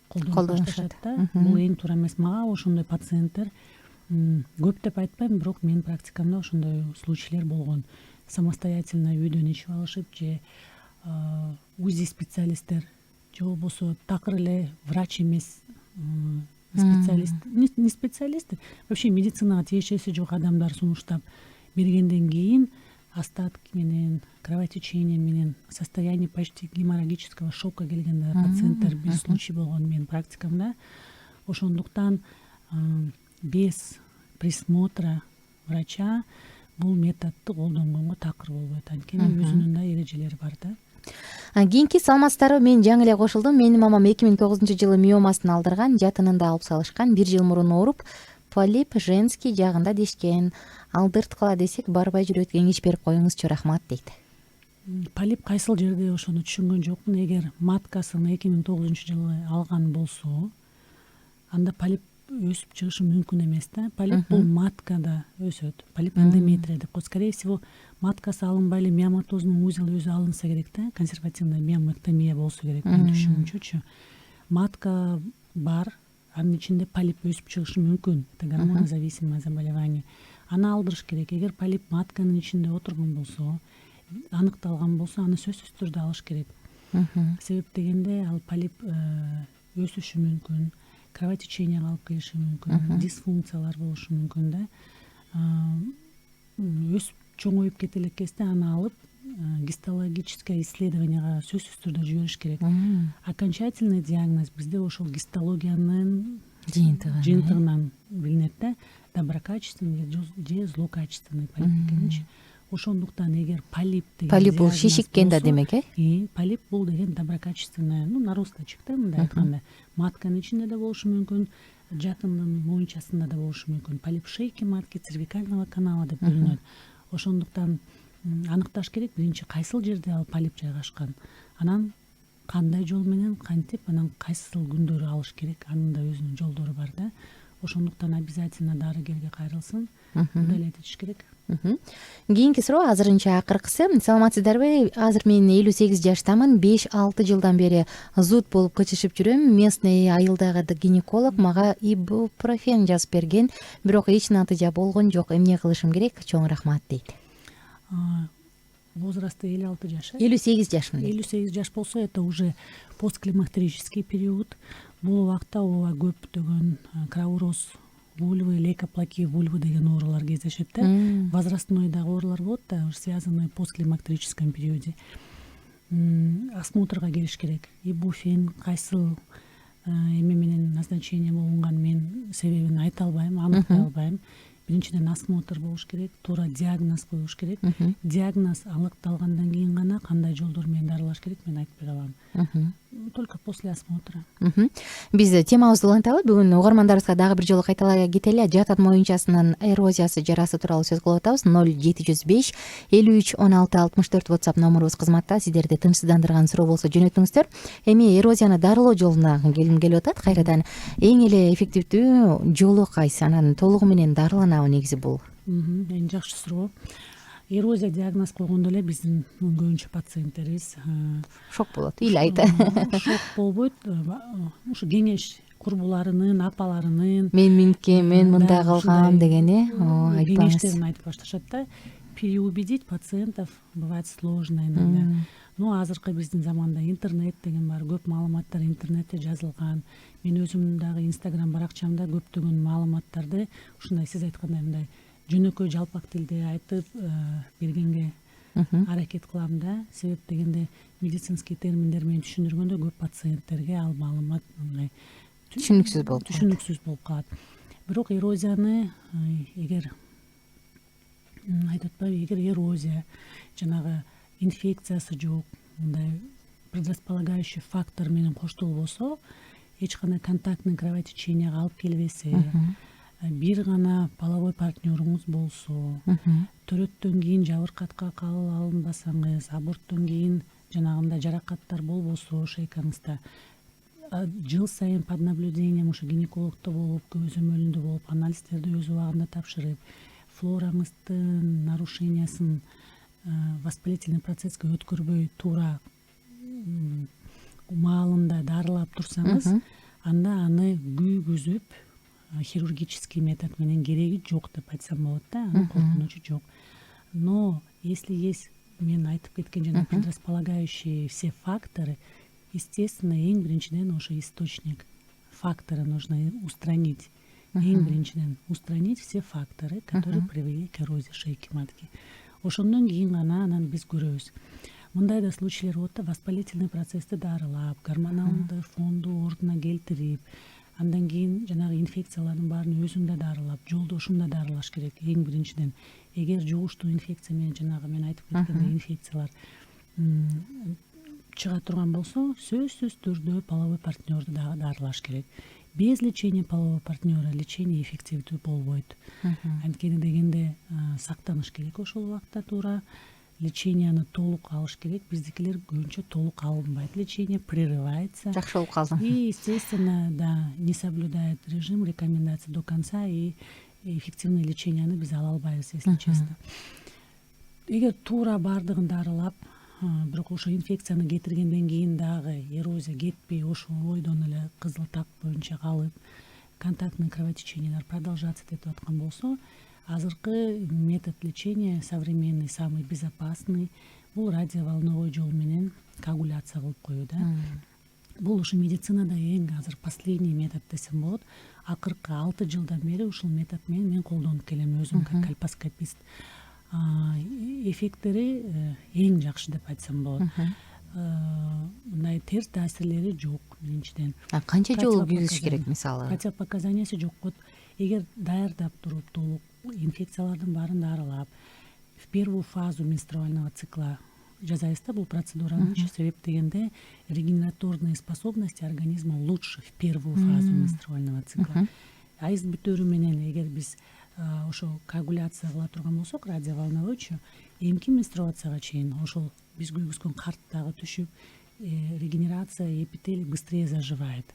колдонуп башташат да. Бул эң туура эмес. Мага ошондой пациенттер көп деп айтпайм, бирок менин практикамда ошондой случайлар болгон. Самостоятельно үйдөн ичип алышып, же УЗИ специалисттер, же болбосо такыр эле врач эмес специалист, не специалисты, вообще медицинага тиешеси жок адамдар сунуштап бергенден кийин остатки менен, кровотечение менен, состояние почти геморрагического шока келген пациенттер бир случай болгон менин практикамда. Ошондуктан без присмотра врача бул методду колдонгонго такыр болбойт. Анткени өзүнүн да эрежелери бар да. Кийинки саламатсыздарбы, мен жаңы эле кошулдум. Менин мамам 2009-жылы миомасын алдырган, жатынында алып салышкан, 1 жыл мурун ооруп, полип женский жагында дешкен. Алдырткыла десек барбай жүрөт, кеңеш берип коюңузчу, рахмат дейт. Полип кайсыл жерде ошону түшүнгөн жокмун. Эгер маткасын 2009-жылы алган болсо, анда полип өсүп чыгышы мүмкүн эмес да. Полип бул маткада өсөт. Полип эндометрия деп коет. Скорее всего, маткасы алынбай эле миоматознун узелы өзү алынса керек да. Консервативная миомэктомия болсо керек, менин түшүнүмчөчү. Матка бар, анын ичинде полип өсүп чыгышы мүмкүн. Это гормонозависимое заболевание. Аны алдырыш керек. Эгер полип матканын ичинде отурган болсо, аныкталган болсо, аны сөзсүз түрдө алыш керек. Себеп дегенде ал полип өсүшү мүмкүн, кровотеченияга алып келиши мүмкүн, дисфункциялар болушу мүмкүн да. Өсүп чоңоюп кете элек кезде аны алып гистологическое исследованияга сөзсүз түрдө жибериш керек. Окончательный диагноз бизде ошол гистологиянын жыйынтыгынан билинет да. Доброкачественный же злокачественный полип экенинчи. Ошондуктан эгер полип деген полип бул шишиккен да демек, полип бул деген доброкачественная, наросточек да, мындай айтканда. Матканын ичинде да болушу мүмкүн, жатындын моюнчасында да болушу мүмкүн. Полип шейки матки, цервикального канала деп бөлүнөт. Ошондуктан аныкташ керек биринчи кайсыл жерде ал полип жайгашкан. Анан кандай жол менен кантип, анан кайсыл күндөрү алыш керек, анын да өзүнүн жолдору бар да. Ошондуктан обязательно дарыгерге кайрылсын, удалять этиш керек. Кийинки суроо азырынча акыркысы. Саламатсыздарбы? Азыр мен 58 жаштамын. 5-6 жылдан бери зуд болуп кычышып жүрөм. Местный айылдагы гинеколог мага ибупрофен жазып берген, бирок эч натыйжа болгон жок. Эмне кылышым керек? Чоң рахмат дейт. Возрасты 56 жаш. 58 жашмын. 58 жаш болсо, это уже постклимактерический период. Бул убакта ооба көптөгөн кровороз вульвы, лейкоплакия вульвы деген оорулар кездешет да. Возрастной оорулар болот да, связанные в постклимактерическом периоде. Осмотрга келиш керек. Ибуфен кайсыл эме менен назначение болгон, мен себебин айта албайм, аныктай албайм. биринчиден осмотр болуш керек, туура диагноз коюш керек. Диагноз аныкталгандан кийин гана кандай жолдор менен дарылаш керек мен айтып бере алам. Только после осмотра. Биз темабызды уланталы. Бүгүн угармандарыбызга дагы бир жолу кайталай кетели. Жатат моюнчасынын эрозиясы жарасы тууралуу сөз кылып атабыз. 0705 53 16 64 WhatsApp номурубуз кызматта. Сиздерди тынчсыздандырган суроо болсо жөнөтүңүздөр. Эми эрозияны дарылоо жолуна келгим келип атат. Кайрадан эң эле эффективдүү жолу кайсы? Анан толугу менен дарыланабы негизи бул? Эң жакшы суроо. Эрозия диагноз койгондо эле биздин көбүнчө пациенттерибиз шок болот, ыйлайт. Шок болбойт. Ушу кеңеш курбуларынын, апаларынын мен минткем, мен мындай кылгам деген айтпаңыз. Кеңештерин айтып башташат да. Переубедить пациентов бывает сложно иногда. Но азыркы биздин заманда интернет деген бар, көп маалыматтар интернетте жазылган. Мен өзүм дагы Instagram баракчамда көптөгөн маалыматтарды ушундай сиз айткандай мындай жөнөкөй жалпак тилде айтып бергенге аракет кылам да. Себеп дегенде медицинский терминдер менен түшүндүргөндө көп пациенттерге ал маалымат мындай түшүнүксүз болуп калат. Бирок эрозияны эгер айтып атпайбы, эгер эрозия жанагы инфекциясы жок, мындай предрасполагающий фактор менен коштолбосо, эч кандай контактный кровотеченияга алып келбесе, бир гана половой партнеруңуз болсо, төрөттөн кийин жабыркатка кабыл алынбасаңыз, аборттон кийин жанагындай жаракаттар болбосо шейкаңызда, жыл сайын под наблюдением ушу гинекологдо болуп, көзөмөлүндө болуп, анализдерди өз убагында тапшырып, флораңыздын нарушениясын воспалительный процесске өткөрбөй туура маалында дарылап турсаңыз, анда аны күйгүзүп хирургический метод менен кереги жок деп айтсам болот да, анын коркунучу жок. Но если есть, мен айтып кеткен жана предрасполагающие все факторы, естественно, эң биринчиден ошо источник фактора нужно устранить. Эң биринчиден устранить все факторы, которые привели к эрозии шейки матки. Ошондон кийин гана анан биз көрөбүз. Мындай да случайлар болот да, воспалительный процессти дарылап, гормоналдык фонду ордуна келтирип, андан кийин жанагы инфекциялардын баарын өзүндө дарылап, жолдошунда дарылаш керек. Эң биринчиден, эгер жугуштуу инфекция менен жанагы мен айтып кеткендей инфекциялар чыга турган болсо, сөзсүз түрдө половой партнерди дагы дарылаш керек. Без лечения полового партнера лечение эффективдүү болбойт. Анткени дегенде сактаныш керек ошол убакта туура. Леченияны толук алыш керек. Биздикилер көбүнчө толук алынбайт. Лечение прерывается. Жакшы болуп калдым. И, естественно, да, не соблюдает режим рекомендаций до конца, и эффективное леченияны биз ала албайбыз, если честно. Эгер туура баардыгын дарылап, бирок ошо инфекцияны кетиргенден кийин дагы эрозия кетпей, ошо ойдон эле кызыл так боюнча калып, контактный кровотечениялар продолжаться этип аткан болсо, азыркы метод лечения современный, самый безопасный, бул радиоволновой жол менен коагуляция кылып коюу да. Бул ушу медицинада эң азыр последний метод десем болот. Акыркы 6 жылдан бери ушул метод менен мен колдонуп келем өзүм как кальпоскопист. Эффекттери эң жакшы деп айтсам болот. Мындай терс таасирлери жок биринчиден. Канча жолу күйгүзүш керек мисалы? Противопоказаниясы жок. Вот эгер даярдап туруп толук инфекциялардын баарын дарылап, в первую фазу менструального цикла жасайбыз да бул процедураны. Себеп дегенде регенераторные способности организма лучше в первую фазу менструального цикла. Айыз бүтөрү менен эгер биз ошо коагуляция кыла турган болсок, радиоволновойчу, эмки менструацияга чейин ошол биз күйгүзгөн карт дагы түшүп, регенерация эпителий быстрее заживает.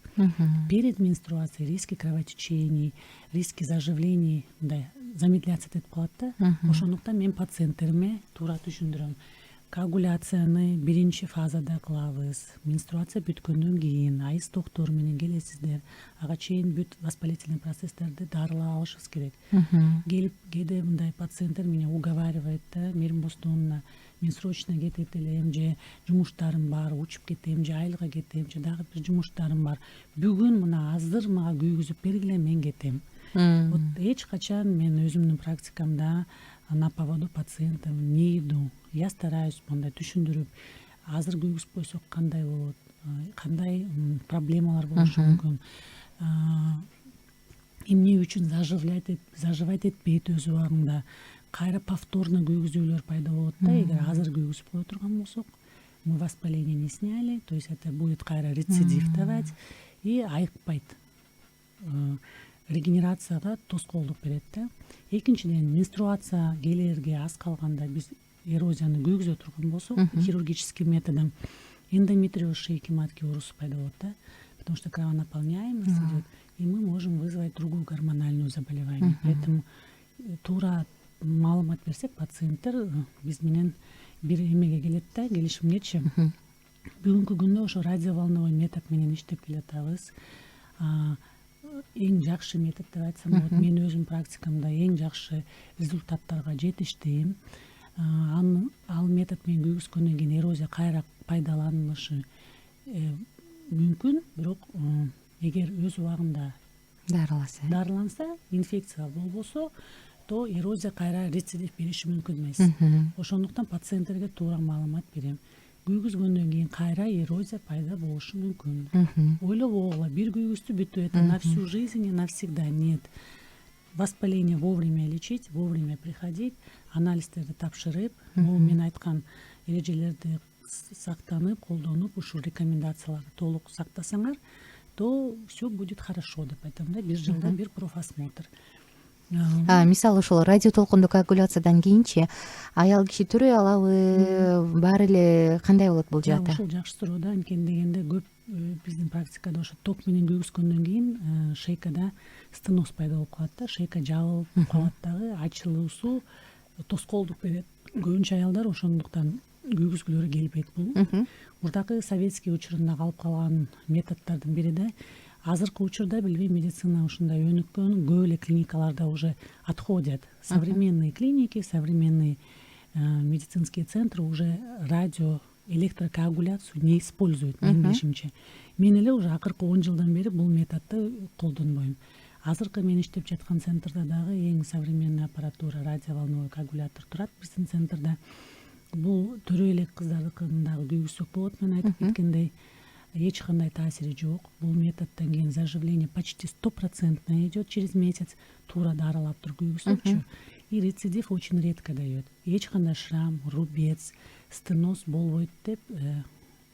Перед менструацией риски кровотечений, риски заживлений замедляться этип калат да. Ошондуктан мен пациенттериме туура түшүндүрөм. Коагуляцияны биринчи фазада кылабыз. Менструация бүткөндөн кийин айыз токтору менен келесиздер. Ага чейин бүт воспалительный процесстерди дарылап алышыбыз керек. Келип кээде мындай пациенттер мени уговаривает да, мерим боздонуна мен срочно кетет элем, же жумуштарым бар, учуп кетем, же айылга кетем, же дагы бир жумуштарым бар. Бүгүн мына азыр мага күйгүзүп бергиле, мен кетем. Вот эч качан мен өзүмдүн практикамда на поводу пациентам не иду. Я стараюсь мындай түшүндүрүп, азыр күйгүзүп койсок кандай болот, кандай проблемалар болушу мүмкүн. эмне үчүн заживать этпейт өз убагында, кайра повторно күйгүзүүлөр пайда болот да. Эгер азыр күйгүзүп кое турган болсок, мы воспаление не сняли, то есть это будет кайра рецидив давать и айыкпайт, регенерацияга тоскоолдук берет да. Экинчиден, менструация келерге аз калганда биз эрозияны күйгүзө турган болсок, хирургический методом эндометриоз шейки матки оорусу пайда болот да, потому что кровонаполняемость идет, и мы можем вызвать другую гормональную заболевание. Поэтому туура маалымат берсек, пациенттер биз менен бир эмеге келет да, келишимгечи бүгүнкү күндө ошо радиоволновой метод менен иштеп келатабыз. Эң жакшы метод деп айтсам болот. Мен өзүм практикамда эң жакшы результаттарга жетиштим. Ал метод менен күйгүзгөндөн кийин эрозия кайра пайдаланылышы мүмкүн, бирок эгер өз убагында дарыланса, инфекция болбосо, то эрозия кайра рецидив бериши мүмкүн эмес. Ошондуктан пациенттерге туура маалымат берем. Күйгүзгөндөн кийин кайра эрозия пайда болушу мүмкүн. Ойлобогула, бир күйгүздү бүтүп, это на всю жизнь и навсегда. Нет. Воспаление вовремя лечить, вовремя приходить, анализдерди тапшырып, мен айткан эрежелерди сактанып, колдонуп, ушул рекомендацияларды толук сактасаңар, то все будет хорошо деп айтам да. Бир жылдан бир профосмотр. Мисалы ушул радио толкундук коагуляциядан кийинчи аял киши төрөй алабы, баары эле кандай болот бул жаатта? Ушул жакшы суроо да. Анткени дегенде көп биздин практикада ошо ток менен күйгүзгөндөн кийин шейкада стеноз пайда болуп калат да, шейка жабылып калат дагы, ачылуусу тоскоолдук берет. Көбүнчө аялдар ошондуктан күйгүзгүлөрү келбейт. Бул мурдакы советский учурунда калып калган методдордун бири да. Азыркы учурда билбейм, медицина ушундай өнүккөн, көп эле клиникаларда уже отходят. Современные клиники, современные медицинские центры уже радиоэлектрокоагуляцию не используют, менин билишимче. Мен эле уже акыркы 10 жылдан бери бул методду колдонбойм. Азыркы мен иштеп жаткан центрда дагы эң современный аппаратура, радиоволновой коагулятор турат биздин центрда. Бул төрөй элек кыздардыкын дагы күйгүзсөк болот, мен айтып кеткендей. Эч кандай таасири жок. Бул методдон кийин заживление почти 100% идет через месяц. Туура дарылап туруп күйгүзсөкчү. И рецидив очень редко дает. Эч кандай шрам, рубец, стеноз болбойт деп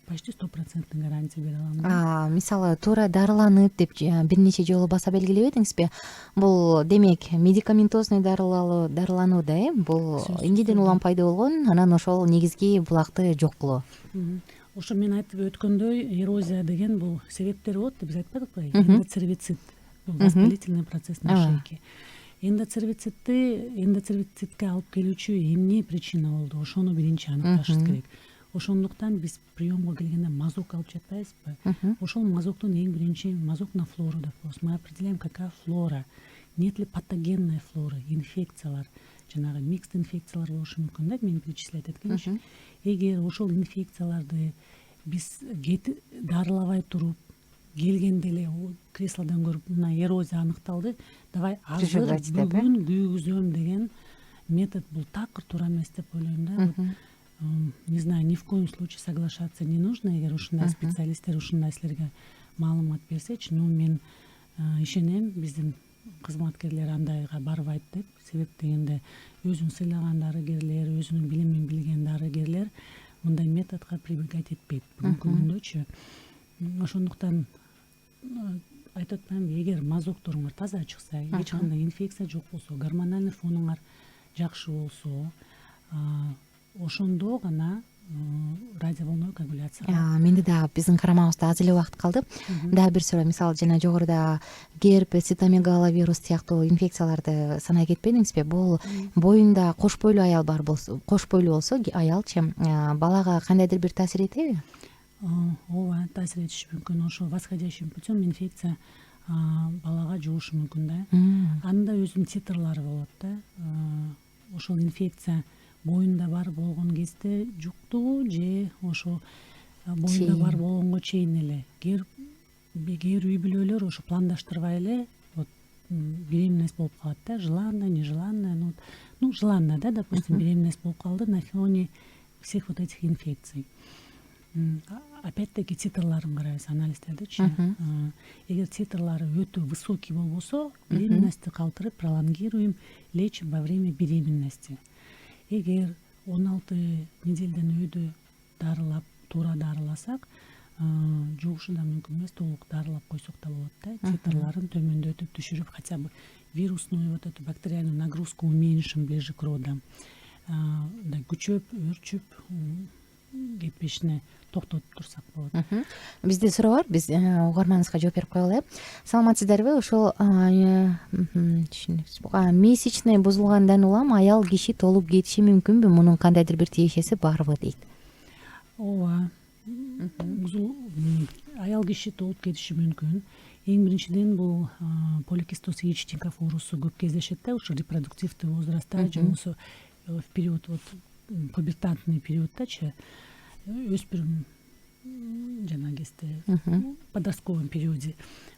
почти 100% гарантия бере алам. Мисалы туура дарыланып деп бир нече жолу баса белгилебедиңизби? Бул демек медикаментозный дарылануу да, бул эмнеден улам пайда болгон, анан ошол негизги булакты жок кылуу. Ошо мен айтып өткөндөй, эрозия деген бул себептери болот деп биз айтпадыкпы? Эндоцервицит, бул воспалительный процесс на шейке. Эндоцервицитке алып келүүчү эмне причина болду? Ошону биринчи аныкташыбыз керек. Ошондуктан биз приемго келгенде мазок алып жатпайбызбы? Ошол мазоктун эң биринчи мазок на флору деп коебуз. Мы определяем, какая флора, нет ли патогенная флора, инфекциялар, жанагы микс инфекциялар болушу мүмкүн да, мен перечислять эткенчи. Эгер ошол инфекцияларды биз дарылабай туруп, келгенде эле креслодон көрүп, мына эрозия аныкталды, давай азыр бүгүн күйгүзөм деген метод бул такыр туура эмес деп ойлойм да. Не знаю, ни в коем случае соглашаться не нужно, эгер ушундай специалисттер ушундай силерге маалымат берсечи, но мен ишенем, биздин кызматкерлер андайга барбайт деп. Себеп дегенде өзүн сыйлаган дарыгерлер, өзүнүн билимин билген дарыгерлер мындай методго прибегать этпейт бүгүнкү күндөчү. Ошондуктан айтып атпаймынбы, эгер мазокторуңар таза чыкса, эч кандай инфекция жок болсо, гормональный фонуңар жакшы болсо, ошондо гана радиоволновой коагуляция. Менде дагы биздин карамабызда аз эле убакыт калды. Дагы бир суроо, мисалы жана жогоруда герпес, цитомегаловирус сыяктуу инфекцияларды санай кетпедиңизби? Бул боюнда кош бойлуу аял бар болсо, кош бойлуу болсо аялчы балага кандайдыр бир таасир этеби? Ооба, таасир этиши мүмкүн. Ошо восходящим путем инфекция балага жугушу мүмкүн да. Анын да өзүнүн титрлары болот да. Ошол инфекция боюнда бар болгон кезде жуктубу же ошо боюнда бар болгонго чейин эле кээ бир үй бүлөлөр ошо пландаштырбай эле вот беременность болуп калат да, желанная, нежеланная, желанная да, допустим, беременность болуп калды на фоне всех вот этих инфекций. опять таки титрларын карайбыз, анализдердичи. Эгер титрлары өтө высокий болбосо, беременности калтырып, пролонгируем, лечим во время беременности. Эгер 16 неделден өйдө дарылап, туура дарыласак, жугушу да мүмкүн эмес, толук дарылап койсок да болот да. Титрларын төмөндөтүп, түшүрүп, хотя бы вирусную вот эту бактериальную нагрузку уменьшим ближе к родам. Күчөп, өрчүп кетпешине токтотуп турсак болот. Бизде суроо бар, биз угарманыбызга жооп берип коелу. Саламатсыздарбы? Ошол месячный бузулгандан улам аял киши толуп кетиши мүмкүнбү? Мунун кандайдыр бир тиешеси барбы дейт. Ооба. Аял киши толуп кетиши мүмкүн. Эң биринчиден бул поликистоз яичников оорусу көп кездешет да, ушу репродуктивдүү возрастта, же болбосо в период вот пубертатный периоддачы, өспүрүм жана кезде подростковом периоде.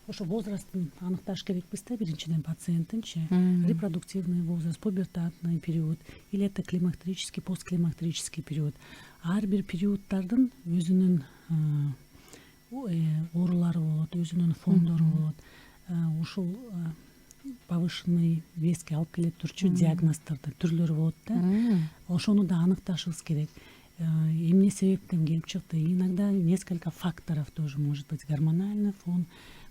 Ошо возрастын аныкташ керекпиз да, биринчиден пациенттинчи. Репродуктивный возраст, пубертатный период или это климактерический, постклимактерический период. Ар бир периоддардын өзүнүн оорулары болот, өзүнүн фондору болот. Ушул повышенный веске алып келет турчу диагноздордун түрлөрү болот да. Ошону да аныкташыбыз керек. Эмне себептен келип чыкты? Иногда несколько факторов тоже может быть. Гормональный фон,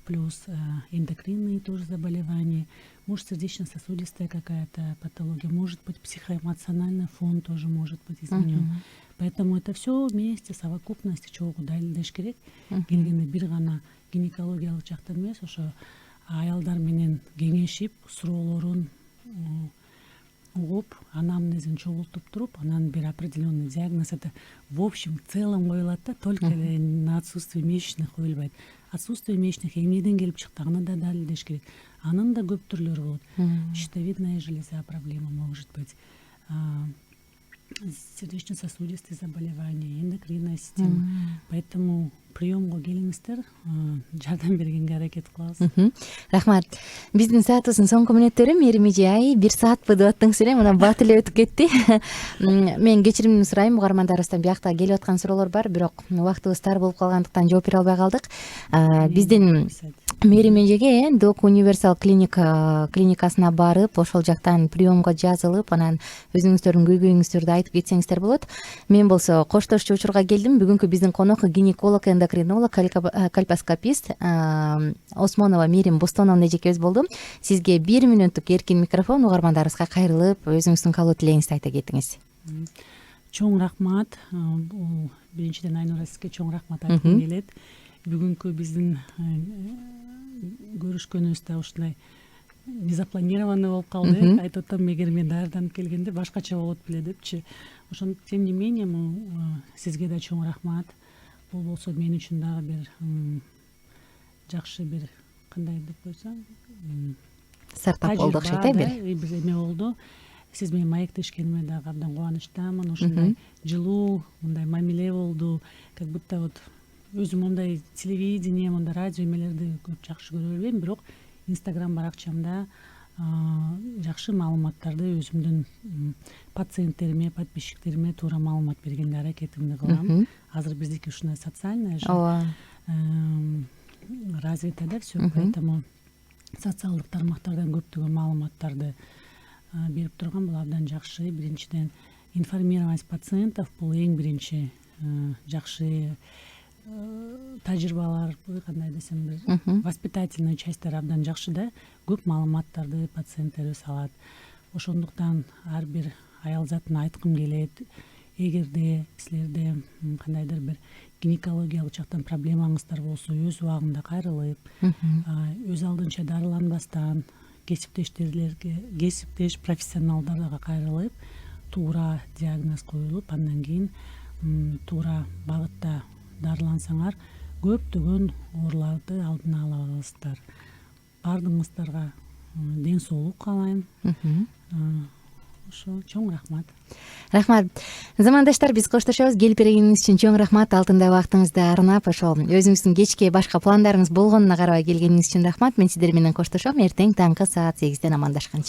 плюс эндокринные тоже заболевания, может сердечно-сосудистая какая-то патология, может быть психоэмоциональный фон тоже может быть изменен. Поэтому это все вместе, совокупность чогуу далилдеш керек. Келгенде бир гана гинекологиялык жактан эмес, ошо аялдар менен кеңешип, суроолорун угуп, анамнезин чогултуп туруп, анан бир определенный диагноз, это в общем в целом коюлат да, только на отсутствие месячных коюлбайт. Отсутствие месячных эмнеден келип чыкты, аны да далилдеш керек. Анын да көп түрлөрү болот. Щитовидная железа проблема может быть, сердечно-сосудистые заболевания, эндокринная система. Поэтому приемго келиңиздер, жардам бергенге аракет кылабыз. Рахмат. Биздин саатыбыздын соңку мүнөттөрү Мээрим эже, ай 1 саатпы деп аттыңыз эле, мына бат эле өтүп кетти. Мен кечирим сурайм, угармандарыбыздан биякта келип аткан суроолор бар, бирок убактыбыз тар болуп калгандыктан жооп бере албай калдык. Биздин Мээрим эжеге Док Универсал клиникасына барып, ошол жактан приемго жазылып, анан өзүңүздөрдүн көйгөйүңүздөрдү айтып кетсеңиздер болот. Мен болсо коштошчу учурга келдим. Бүгүнкү биздин конок гинеколог, эндокринолог, кальпоскопист Осмонова Мээрим Бостоновна эжекебиз болду. Сизге 1 мүнөттүк эркин микрофон, угармандарыбызга кайрылып, өзүңүздүн калуу тилегиңизди айта кетиңиз. Чоң рахмат. Бул биринчиден Айнура сизге чоң рахмат айткым келет. Бүгүнкү биздин көрүшкөнүбүз да ушундай незапланированный болуп калды. Айтып атам, эгер мен даярданып келгенде башкача болот беле депчи. Ошон тем не менее сизге да чоң рахмат. Бул болсо мен үчүн дагы бир жакшы бир кандай деп койсом, стартап болду окшойт, бир эме болду. Сиз менен маектешкениме дагы абдан кубанычтамын. Ушундай жылуу, мындай мамиле болду. Как будто вот өзүм мындай телевидение, мындай радио эмелерди көп жакшы көрө бербейм, бирок Инстаграм баракчамда жакшы маалыматтарды өзүмдүн пациенттериме, подписчиктериме туура маалымат бергенге аракетимди кылам. Азыр биздики ушундай социальная развита да все, поэтому социалдык тармактардан көптөгөн маалыматтарды берип турган бул абдан жакшы. Биринчиден информированность пациентов бул эң биринчи жакшы тажрыйбалар, кандай десем, бир воспитательный частьтер абдан жакшы да, көп маалыматтарды пациенттерибиз алат. Ошондуктан ар бир аял затына айткым келет, эгерде силерде кандайдыр бир гинекологиялык жактан проблемаңыздар болсо, өз убагында кайрылып, өз алдынча дарыланбастан кесиптеш профессионалдарга кайрылып, туура диагноз коюлуп, андан кийин туура багытта дарылансаңар, көптөгөн ооруларды алдын ала аласыздар. Бардыгыңыздарга ден соолук каалайм. Ошо, чоң рахмат. Рахмат. Замандаштар, биз коштошобуз. Келип бергениңиз үчүн чоң рахмат. Алтындай убактыңызды арнап, ошол өзүңүздүн кечке башка пландарыңыз болгонуна карабай келгениңиз үчүн рахмат. Мен сиздер менен коштошом. Эртең таңкы саат 8ден амандашканча.